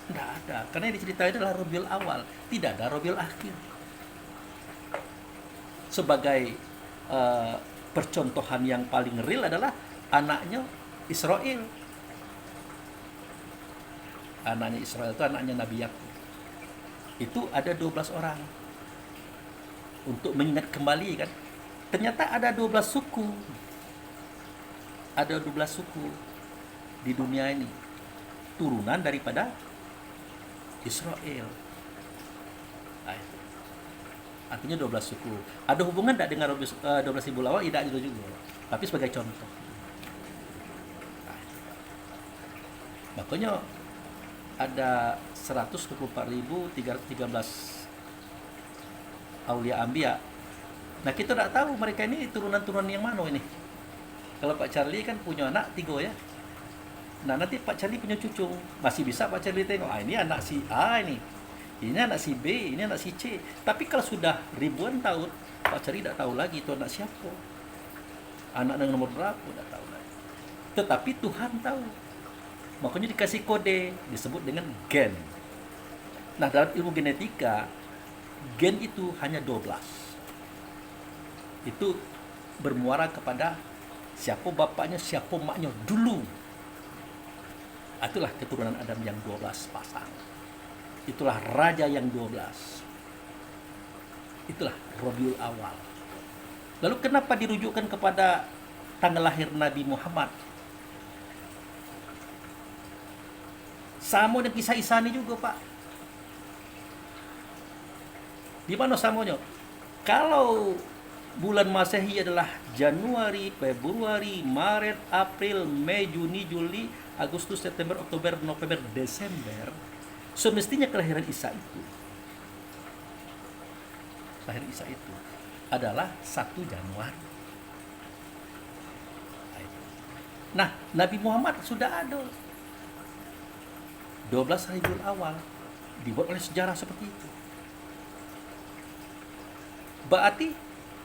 Enggak ada. Karena yang diceritain adalah Rabiul Awal, tidak ada Rabiul Akhir. Sebagai percontohan yang paling real adalah anaknya Israel. Anaknya Israel itu anaknya Nabi Yakub. Itu ada 12 orang. Untuk mengingat kembali kan. Ternyata ada 12 suku. Ada 12 suku di dunia ini. Turunan daripada Israel. Nah, artinya 12 suku. Ada hubungan tidak dengan 12 ribu lawan? Tidak itu juga. Tapi sebagai contoh. Nah, makanya ada 124.313 Aulia Ambia. Nah kita tidak tahu mereka ini turunan-turunan yang mana ini. Kalau Pak Charlie kan punya anak 3 ya. Nah nanti Pak Charlie punya cucu. Masih bisa Pak Charlie tengok, ini anak si A ini. Ini anak si B, ini anak si C. Tapi kalau sudah ribuan tahun, Pak Charlie tidak tahu lagi itu anak siapa. Anak yang nomor berapa, tidak tahu lagi. Tetapi Tuhan tahu. Makanya dikasih kode, disebut dengan gen. Nah dalam ilmu genetika, gen itu hanya 12. Itu bermuara kepada siapa bapaknya, siapa maknya dulu. Itulah keturunan Adam yang 12 pasang. Itulah raja yang 12. Itulah Rabiul Awal. Lalu kenapa dirujukkan kepada tanggal lahir Nabi Muhammad? Sama dengan kisah Isa ini juga Pak. Di mana samanya? Kalau bulan Masehi adalah Januari, Februari, Maret, April, Mei, Juni, Juli, Agustus, September, Oktober, November, Desember, semestinya kelahiran Isa itu, lahir Isa itu adalah 1 Januari. Nah, Nabi Muhammad sudah ada 12 Rabiul Awal, dibuat oleh sejarah seperti itu. Berarti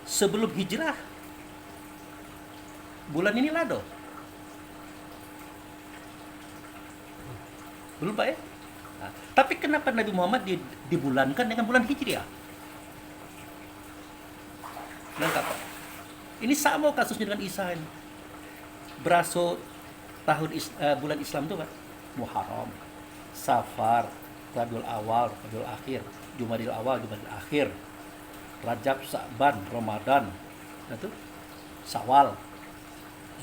sebelum hijrah bulan ini lado. Belum Pak ya? Nah, tapi kenapa Nabi Muhammad dibulankan dengan bulan Hijriah? Lengkap Pak. Ini sama kasusnya dengan Isa ini. Beraso bulan Islam itu Pak, Muharram, Safar, Rabiul Awal, Rabiul Akhir, Jumadil Awal, Jumadil Akhir, Rajab, Sa'ban, Ramadan, itu Syawal,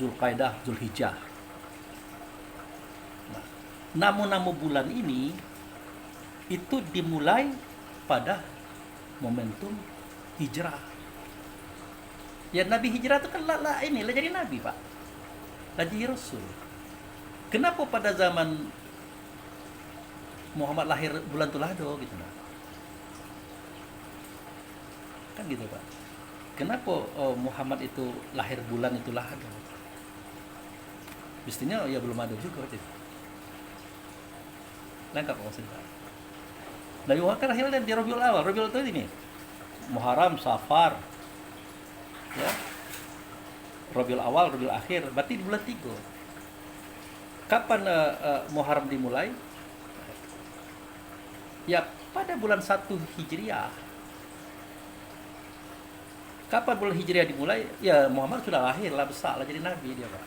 Zulqaidah, Zulhijjah. Nah, nama-nama bulan ini itu dimulai pada momentum hijrah. Ya Nabi hijrah itu kan lah jadi Nabi Pak, lah jadi Rasul. Kenapa pada zaman Muhammad lahir bulan Tulado gitu nah? Kan gitu Pak. Kenapa Muhammad itu lahir bulan itu Lahado? Mestinya ya belum ada juga gitu. Lengkap maksudnya. Nabi Muhammad kan lahirnya di Rabiul Awal. Rabiul itu ini Muharram, Safar, ya, Rabiul Awal, Rabiul Akhir, berarti di bulan 3. Kapan Muharram dimulai? Ya pada bulan 1 Hijriah. Kapan bulan Hijriah dimulai? Ya Muhammad sudah lahir, lah besar, lah jadi Nabi dia Pak.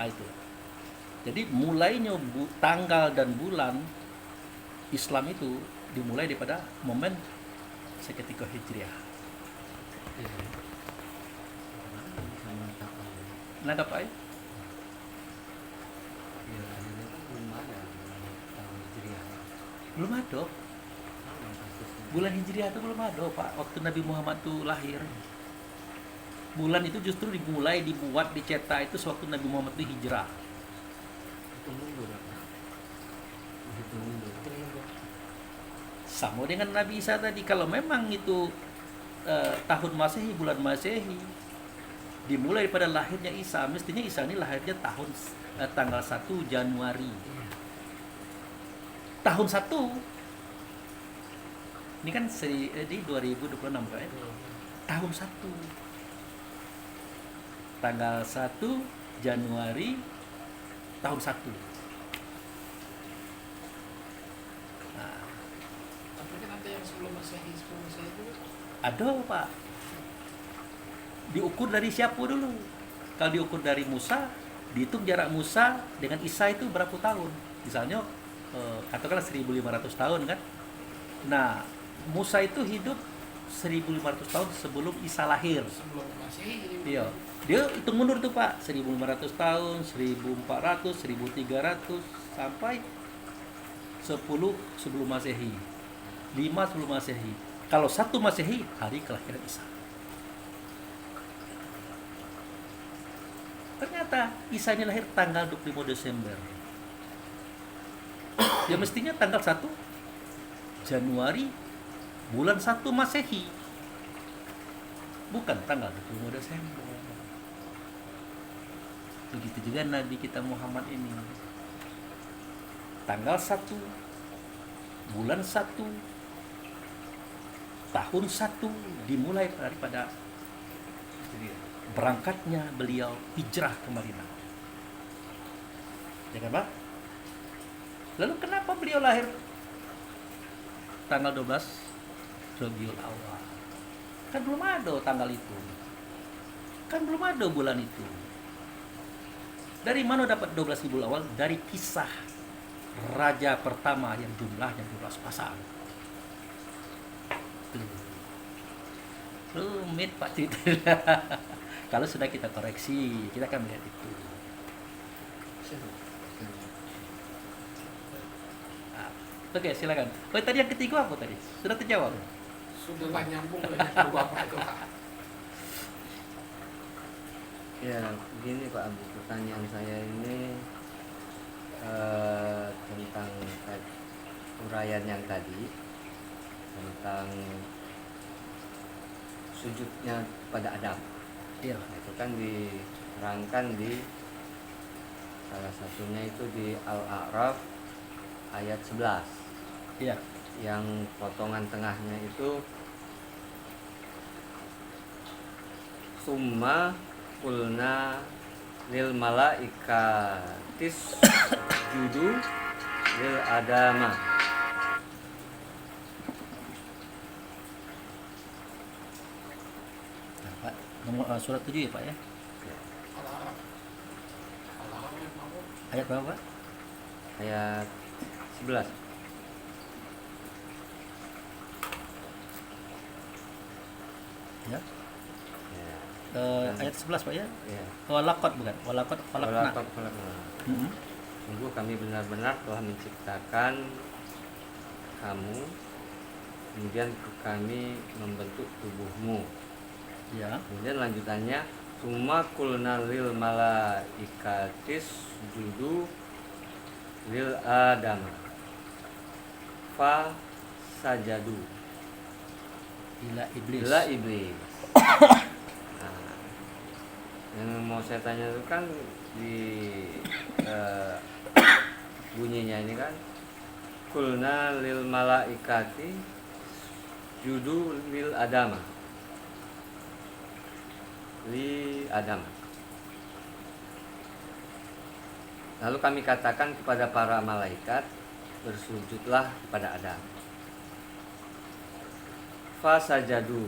Nah, itu. Jadi mulainya tanggal dan bulan Islam itu dimulai daripada momen seketika Hijriah. Nangkap Pak? Ya, ini kan belum ada tahun Hijriah. Belum ada. Bulan Hijriah itu belum ada Pak, waktu Nabi Muhammad itu lahir. Bulan itu justru dimulai dibuat, dicetak itu sewaktu Nabi Muhammad itu hijrah. Itu mundur apa? Itu mundur. Sama dengan Nabi Isa tadi, kalau memang itu tahun Masehi, bulan Masehi dimulai daripada lahirnya Isa, mestinya Isa ini lahirnya tanggal 1 Januari. Tahun 1 ini kan di 2026 kan ya? Tahun 1 tanggal 1 Januari tahun 1. Nah, Tapi kan ada yang sebelum Masehi itu ada Pak, diukur dari siapa dulu. Kalau diukur dari Musa, dihitung jarak Musa dengan Isa itu berapa tahun. Misalnya katakanlah 1500 tahun kan. Nah, Musa itu hidup 1500 tahun sebelum Isa lahir. sebelum Masehi. Iya. Dia hitung mundur tuh Pak, 1500 tahun, 1400, 1300 sampai 10 sebelum Masehi. 5 sebelum Masehi. Kalau 1 Masehi, hari kelahiran Isa. Ternyata Isa ini lahir tanggal 25 Desember. Ya mestinya tanggal 1 Januari bulan 1 Masehi. Bukan tanggal 25 Desember. Begitu juga Nabi kita Muhammad ini. Tanggal 1 bulan 1 tahun 1 dimulai daripada berangkatnya beliau hijrah ke Madinah. Ya kan Pak? Lalu kenapa beliau lahir tanggal 12 Rabiul Awal? Kan belum ada tanggal itu. Kan belum ada bulan itu. Dari mana dapat 12 Rabiul Awal? Dari kisah raja pertama yang jumlahnya 12 pasang. Rumit Pak ceritanya. Kalau sudah kita koreksi, kita akan melihat itu. Nah, oke, silakan. Oh, tadi yang ketiga apa tadi? Sudah terjawab? Sudahlah nyambung dengan kedua Bapak itu Pak. Ya, begini Pak Abu, pertanyaan saya ini tentang uraian yang tadi tentang sujudnya pada Adam. Iya. Nah, itu kan diterangkan di salah satunya itu di Al-A'raf ayat 11 Iya. yang potongan tengahnya itu summa qulna lil malaikatis judu lil adama. Nah, Pak, nomor surat 7 ya Pak ya. Al-Araf. Al-Araf yang mau. Ayat berapa Pak? Ayat 11. Ya. Ya. Ayat 11 Pak ya. Ya. Walaqad bukan. Walaqad khalaqna. Mm-mm. Sungguh kami benar-benar telah menciptakan kamu, kemudian kami membentuk tubuhmu. Ya. Kemudian lanjutannya summa qulna lil malaikatis judu lil adam fa sajadu Ila iblis. ila iblis. Nah, yang mau saya tanya itu kan di bunyinya ini kan kulna lil malaikati judu lil adama li adam. Lalu kami katakan kepada para malaikat, bersujudlah kepada Adam. Fasajadu,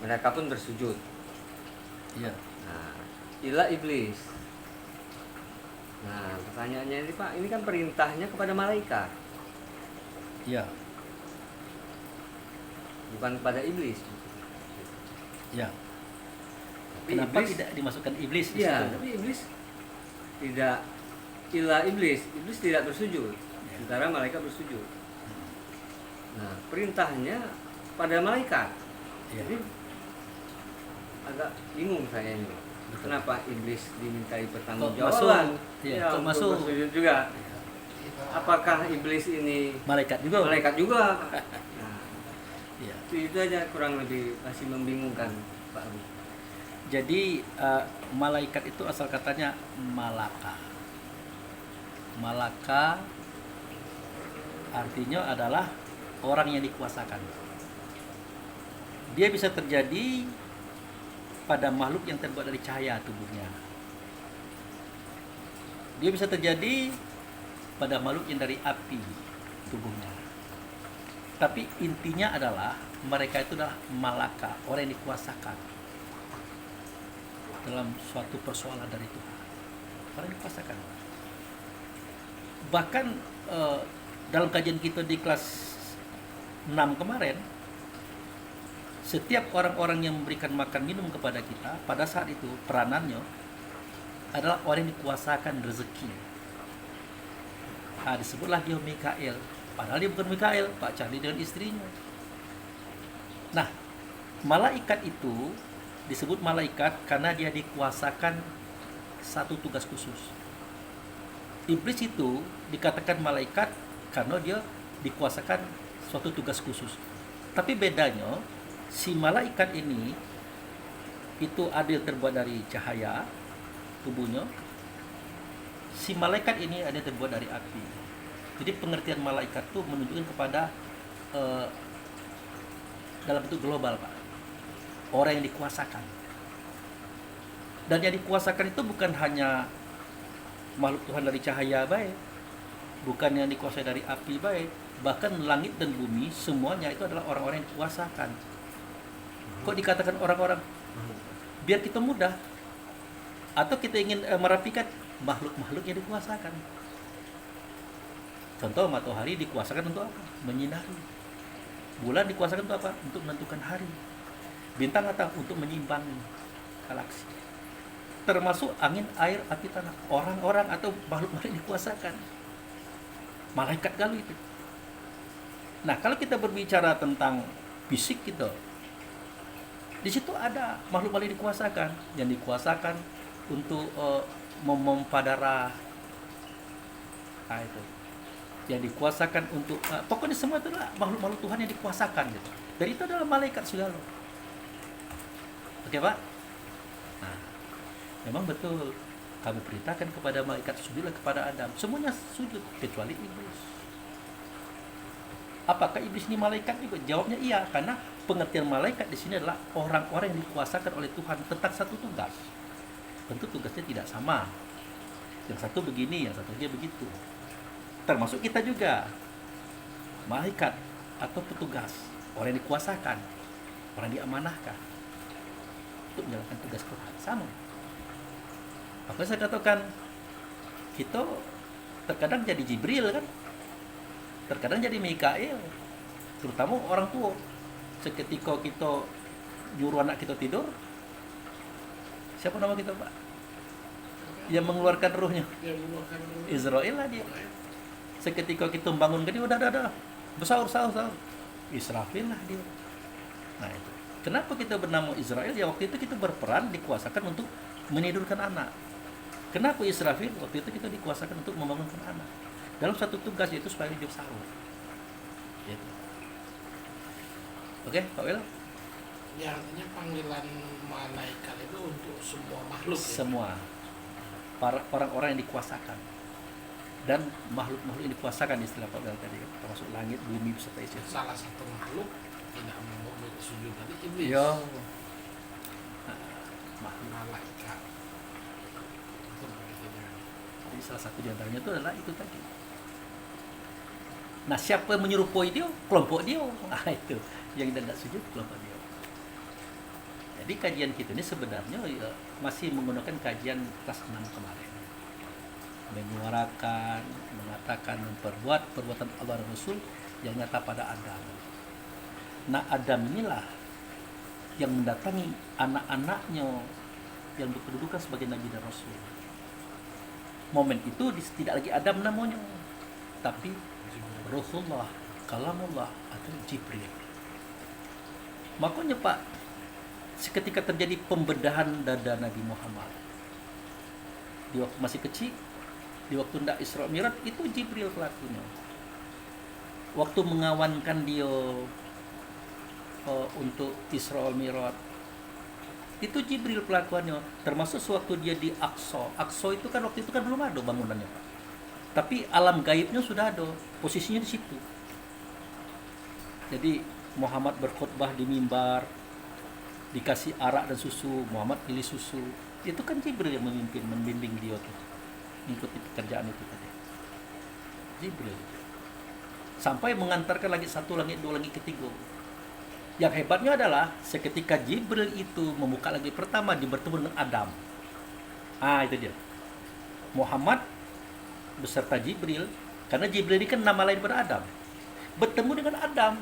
mereka pun bersujud. Iya. Nah, ila iblis. Nah, pertanyaannya ini Pak, ini kan perintahnya kepada malaikat, Iya. bukan kepada iblis. Iya. Tapi Kenapa iblis, tidak dimasukkan iblis di iya, situ? tapi iblis tidak ila iblis tidak bersujud, Ya. sementara malaikat bersujud. Nah, perintahnya pada malaikat. Iya. Jadi agak bingung saya ini. Kenapa iblis dimintai pertanggungjawaban? Iya, kok untuk masuk? bersujud juga. Apakah iblis ini Malaikat juga. malaikat juga? Nah, Iya. itu aja kurang lebih masih membingungkan Pak Abu. Jadi malaikat itu asal katanya malaka. Malaka artinya adalah orang yang dikuasakan. Dia bisa terjadi pada makhluk yang terbuat dari cahaya tubuhnya. Dia bisa terjadi pada makhluk yang dari api tubuhnya. Tapi intinya adalah mereka itu adalah malaka, orang yang dikuasakan dalam suatu persoalan dari Tuhan. Orang yang dikuasakan. Bahkan dalam kajian kita di kelas 6 kemarin, setiap orang-orang yang memberikan makan minum kepada kita pada saat itu peranannya adalah orang yang dikuasakan rezeki. Nah, disebutlah dia Mikael, padahal dia bukan Mikael, Pak Charlie dengan istrinya. Nah, malaikat itu disebut malaikat karena dia dikuasakan satu tugas khusus. Iblis itu dikatakan malaikat karena dia dikuasakan suatu tugas khusus. Tapi bedanya, si malaikat ini itu ada yang terbuat dari cahaya tubuhnya. Si malaikat ini ada yang terbuat dari api. Jadi pengertian malaikat itu menunjukkan kepada dalam bentuk global, Pak. Orang yang dikuasakan. Dan yang dikuasakan itu bukan hanya makhluk Tuhan dari cahaya baik, bukan yang dikuasai dari api baik, bahkan langit dan bumi semuanya itu adalah orang-orang yang dikuasakan. Kok dikatakan orang-orang? Biar kita mudah. Atau kita ingin merapikan makhluk-makhluk yang dikuasakan. Contoh matahari dikuasakan untuk apa? Menyinari. Bulan dikuasakan untuk apa? Untuk menentukan hari. Bintang atau untuk menyimpangi galaksi. Termasuk angin, air, api, tanah. Orang-orang atau makhluk-makhluk dikuasakan. Malaikat galuh itu. Nah, kalau kita berbicara tentang fisik gitu, di situ ada makhluk-makhluk yang dikuasakan untuk memompa darah. Nah, itu. Yang dikuasakan untuk pokoknya semua itu adalah makhluk-makhluk Tuhan yang dikuasakan gitu. Dan itu adalah malaikat segala. Oke, Pak? Nah, memang betul kami perintahkan kepada malaikat sujudlah kepada Adam. Semuanya sujud kecuali iblis. Apakah iblis ini malaikat juga? Jawabnya iya, karena pengertian malaikat di sini adalah orang-orang yang dikuasakan oleh Tuhan tentang satu tugas. Tentu tugasnya tidak sama. Yang satu begini, yang satunya begitu. Termasuk kita juga. Malaikat atau petugas, orang yang dikuasakan, orang yang diamanahkan untuk menjalankan tugas Tuhan. Sama. Apa saya katakan, kita terkadang jadi Jibril kan, terkadang jadi Mikail, terutama orang tua. Seketika kita nyuruh anak kita tidur, siapa nama kita, Pak? Yang mengeluarkan ruhnya? Israel lah dia. Seketika kita membangunkan dia, udah, bersaur. Israfil lah dia. Nah itu. Kenapa kita bernama Israel? Ya waktu itu kita berperan dikuasakan untuk menidurkan anak. Kenapa Israfil? Waktu itu kita dikuasakan untuk membangunkan anak. Dalam satu tugas yaitu supaya dia sahur. Gitu. Oke, Pak Wil? Ya artinya panggilan malaikat itu untuk semua makhluk. Semua. Para orang-orang yang dikuasakan. Dan makhluk-makhluk yang dikuasakan istilah Pak Wil tadi, termasuk langit, bumi, beserta isi. Salah satu makhluk tidak mau sujud tadi iblis. Yo. Makhluk. Malaikat. Jadi salah satu di antaranya itu adalah itu tadi. Nah, siapa yang menyerupai dia? Kelompok dia. Nah, itu. Yang tidak sujud, kelompok dia. Jadi kajian kita ini sebenarnya ya, masih menggunakan kajian kelas 6 kemarin. Menyuarakan, mengatakan, memperbuat perbuatan Allah dan Rasul yang nyata pada Adam. Nah, Adam inilah yang mendatangi anak-anaknya yang berkedudukan sebagai Nabi dan Rasul. Momen itu tidak lagi Adam namanya, tapi Rasulullah, Kalamullah atau Jibril. Makanya Pak, seketika terjadi pembedahan dada Nabi Muhammad di waktu masih kecil, di waktu hendak Isra Mi'raj, itu Jibril pelakunya. Waktu mengawankan dia untuk Isra Mi'raj, itu Jibril pelakuannya. Termasuk sewaktu dia di Aqsa. Aqsa itu kan waktu itu kan belum ada bangunannya, Pak. Tapi alam gaibnya sudah ada, posisinya di situ. Jadi Muhammad berkhutbah di mimbar, dikasih arak dan susu, Muhammad pilih susu. Itu kan Jibril yang memimpin, membimbing dia tuh, mengikuti pekerjaan itu tadi. Jibril. Sampai mengantarkan langit satu, langit dua, langit ketiga. Yang hebatnya adalah seketika Jibril itu membuka langit pertama, dia bertemu dengan Adam. Ah, itu dia. Muhammad beserta Jibril, karena Jibril ini kan nama lain pada Adam, bertemu dengan Adam.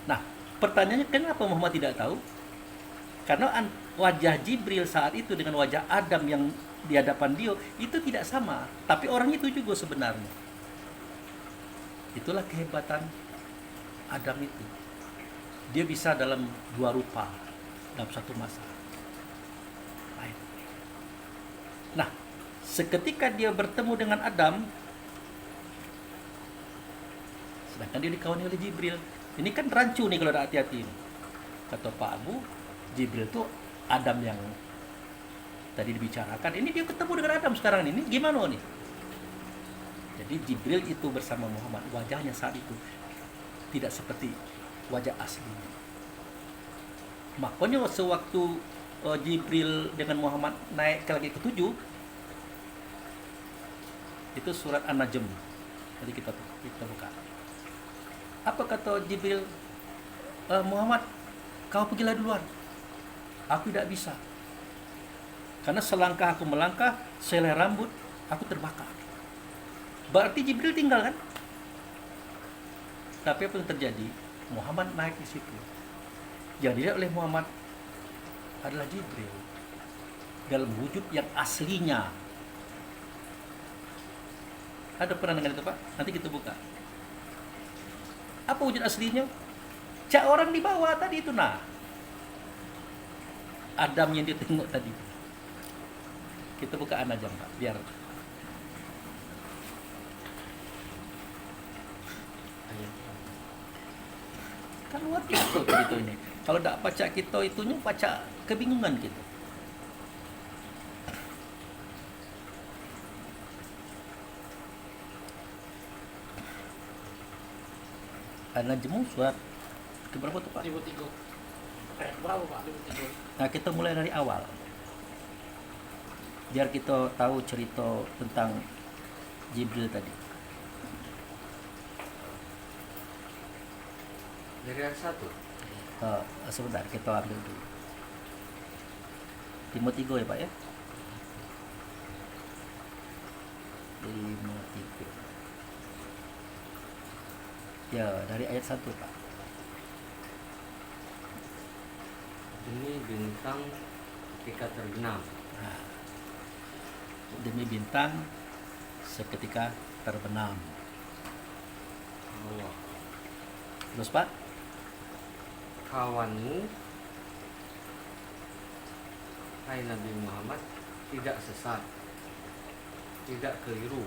Nah, pertanyaannya kenapa Muhammad tidak tahu? Karena wajah Jibril saat itu dengan wajah Adam yang di hadapan dia itu tidak sama, tapi orang itu juga sebenarnya. Itulah kehebatan Adam itu. Dia bisa dalam dua rupa dalam satu masa. Nah, seketika dia bertemu dengan Adam, sedangkan dia dikawani oleh Jibril. Ini kan rancu nih kalau ada hati-hati. Kata Pak Abu, Jibril itu Adam yang tadi dibicarakan. Ini dia ketemu dengan Adam sekarang ini. Gimana nih? Jadi Jibril itu bersama Muhammad, wajahnya saat itu tidak seperti wajah aslinya. Makanya sewaktu Jibril dengan Muhammad naik ke langit ke-7, itu surat An-Najm. Jadi kita buka. Apa kata Jibril? Muhammad, kau pergilah duluan. Aku tidak bisa. Karena selangkah aku melangkah, selai rambut aku terbakar. Berarti Jibril tinggal kan? Tapi apa yang terjadi? Muhammad naik di situ. Yang dilihat oleh Muhammad adalah Jibril dalam wujud yang aslinya. Ada pernah dengar itu, Pak? Nanti kita buka. Apa wujud aslinya? Cak orang di bawah tadi itu nah. Adam yang dia tengok tadi. Kita bukaan aja Pak, biar Ayat. kan luar biasa gitu ini. Kalau tidak baca kita itunya baca kebingungan kita. An-Najm surat keberapa tuh Pak? 53. Berapa Pak? 53. Nah kita mulai dari awal. Biar kita tahu cerita tentang Jibril tadi. Dari ayat 1. Sebentar kita ambil dulu. Timotigo ya Pak ya? Timotigo. Ya dari ayat 1 Pak. Demi bintang ketika terbenam. Nah, demi bintang seketika terbenam. Allah. Terus Pak? Kawanmu, hai Nabi Muhammad, tidak sesat, tidak keliru,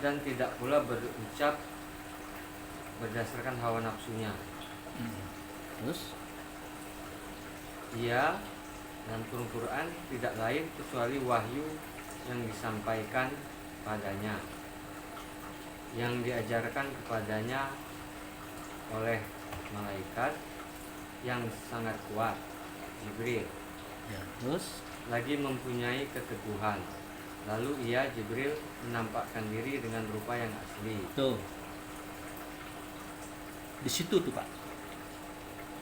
dan tidak pula berucap berdasarkan hawa nafsunya. Terus? Ia dan turun Quran tidak lain kecuali wahyu yang disampaikan padanya, yang diajarkan kepadanya oleh malaikat yang sangat kuat, Jibril. Ya, terus? Lagi mempunyai keteguhan. Lalu ia, Jibril, menampakkan diri dengan rupa yang asli. Tuh. Di situ tuh Pak.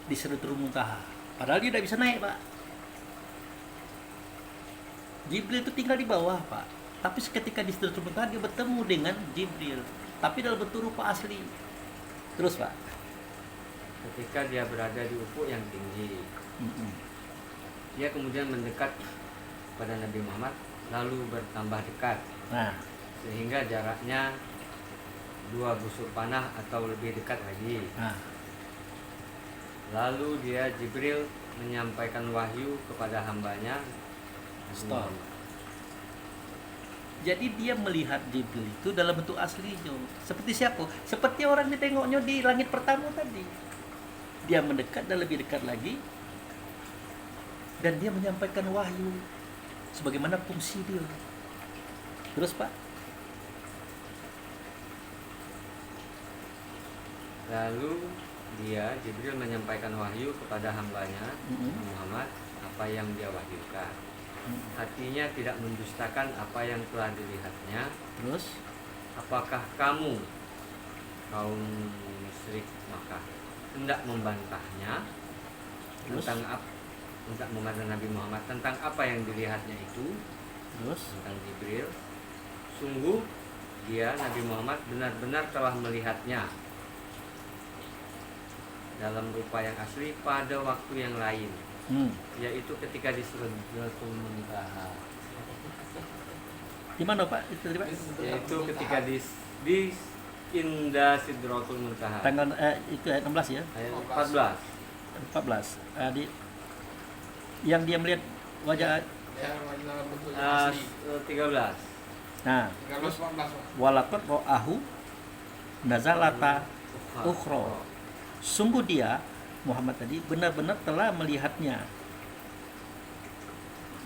Di Sidratul Muntaha. Padahal dia tidak bisa naik Pak. Jibril itu tinggal di bawah Pak. Tapi seketika di Sidratul Muntaha dia bertemu dengan Jibril. Tapi dalam bentuk rupa asli. Terus Pak. Ketika dia berada di ufuk yang tinggi, Mm-mm. dia kemudian mendekat pada Nabi Muhammad, lalu bertambah dekat, Nah, sehingga jaraknya 2 busur panah atau lebih dekat lagi. nah, Lalu dia, Jibril, menyampaikan wahyu kepada hambanya Nabi Stop. Muhammad. Jadi dia melihat Jibril itu dalam bentuk aslinya. Seperti siapa? Seperti orang ditengoknya di langit pertama tadi. Dia mendekat dan lebih dekat lagi. Dan dia menyampaikan wahyu. Sebagaimana fungsi dia. Terus Pak? Lalu dia, Jibril, menyampaikan wahyu kepada hambanya Mm-mm. Muhammad apa yang dia wahyukan. Mm. Hatinya tidak mendustakan apa yang telah dilihatnya. Terus? Apakah kamu, kaum musyrik Makkah, hendak membantahnya Terus? tentang membantah Nabi Muhammad tentang apa yang dilihatnya itu, Terus? tentang Jibril? Sungguh dia, Nabi Muhammad, benar-benar telah melihatnya dalam rupa yang asli pada waktu yang lain, yaitu ketika di Sidratul Muntaha, Di mana Pak? Itu tadi Pak? yaitu ketika di Indah Sidratul Muntaha. Tanggal itu ayat 16 ya. Ayat 14. 14. Yang dia melihat wajah. Ya, dalam bentuk yang Ah, asli. 13. Nah, 13 14 Pak. walaqad ra'ahu nazalata ukhra. Sungguh dia Muhammad tadi benar-benar telah melihatnya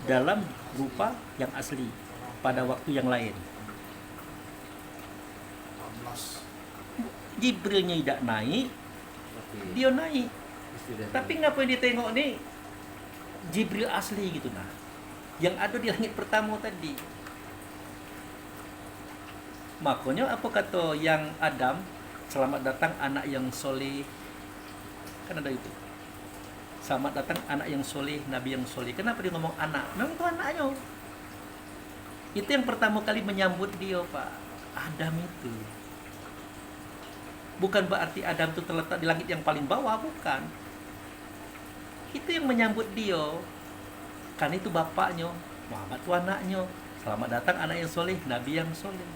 dalam rupa yang asli pada waktu yang lain. 14. Jibrilnya tidak naik, Tapi dia naik. istirahat. Tapi ngapain ditengok nih Jibril asli gitu nah. Yang ada di langit pertama tadi. Makanya apa kata yang Adam, selamat datang anak yang soleh. Kan ada itu. Selamat datang anak yang soleh, nabi yang soleh. Kenapa dia ngomong anak? Memang itu anaknya. Itu yang pertama kali menyambut dia Pak. Adam itu. Bukan berarti Adam itu terletak di langit yang paling bawah, bukan. Itu yang menyambut dia. Kan itu bapaknya, Muhammad itu anaknya. Selamat datang anak yang soleh, nabi yang soleh.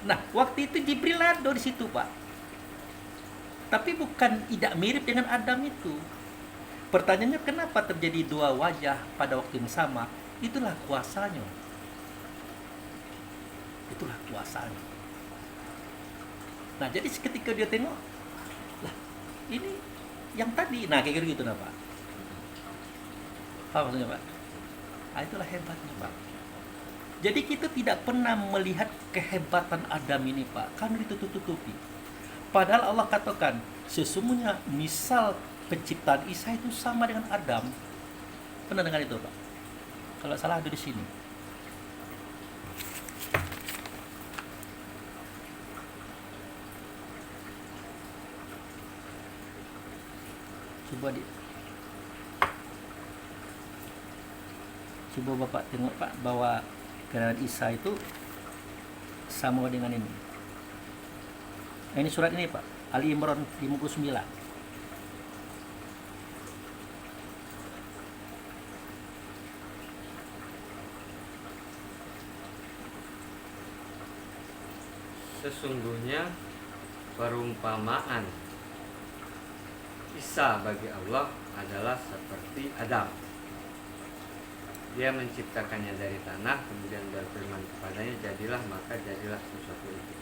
Nah, waktu itu Jibril ada di situ, Pak. Tapi bukan tidak mirip dengan Adam itu. Pertanyaannya kenapa terjadi dua wajah pada waktu yang sama? Itulah kuasanya. Itulah kuasanya. Nah, jadi ketika dia tengok, lah, ini yang tadi. Nah, kayak gitu nah, Pak. Apa maksudnya, Pak? Nah, itulah hebatnya, Pak. Jadi kita tidak pernah melihat kehebatan Adam ini, Pak, karena ditutup-tutupi. Padahal Allah katakan, sesungguhnya misal penciptaan Isa itu sama dengan Adam. Pernah dengar itu, Pak? Kalau salah ada di sini. Coba Bapak tengok, Pak, bahwa keadaan Isa itu sama dengan ini. Nah, ini surat ini, Pak, Ali Imran 59. Sesungguhnya perumpamaan Isa bagi Allah adalah seperti Adam. Dia menciptakannya dari tanah, kemudian berfirman kepadanya, jadilah, maka jadilah sesuatu itu.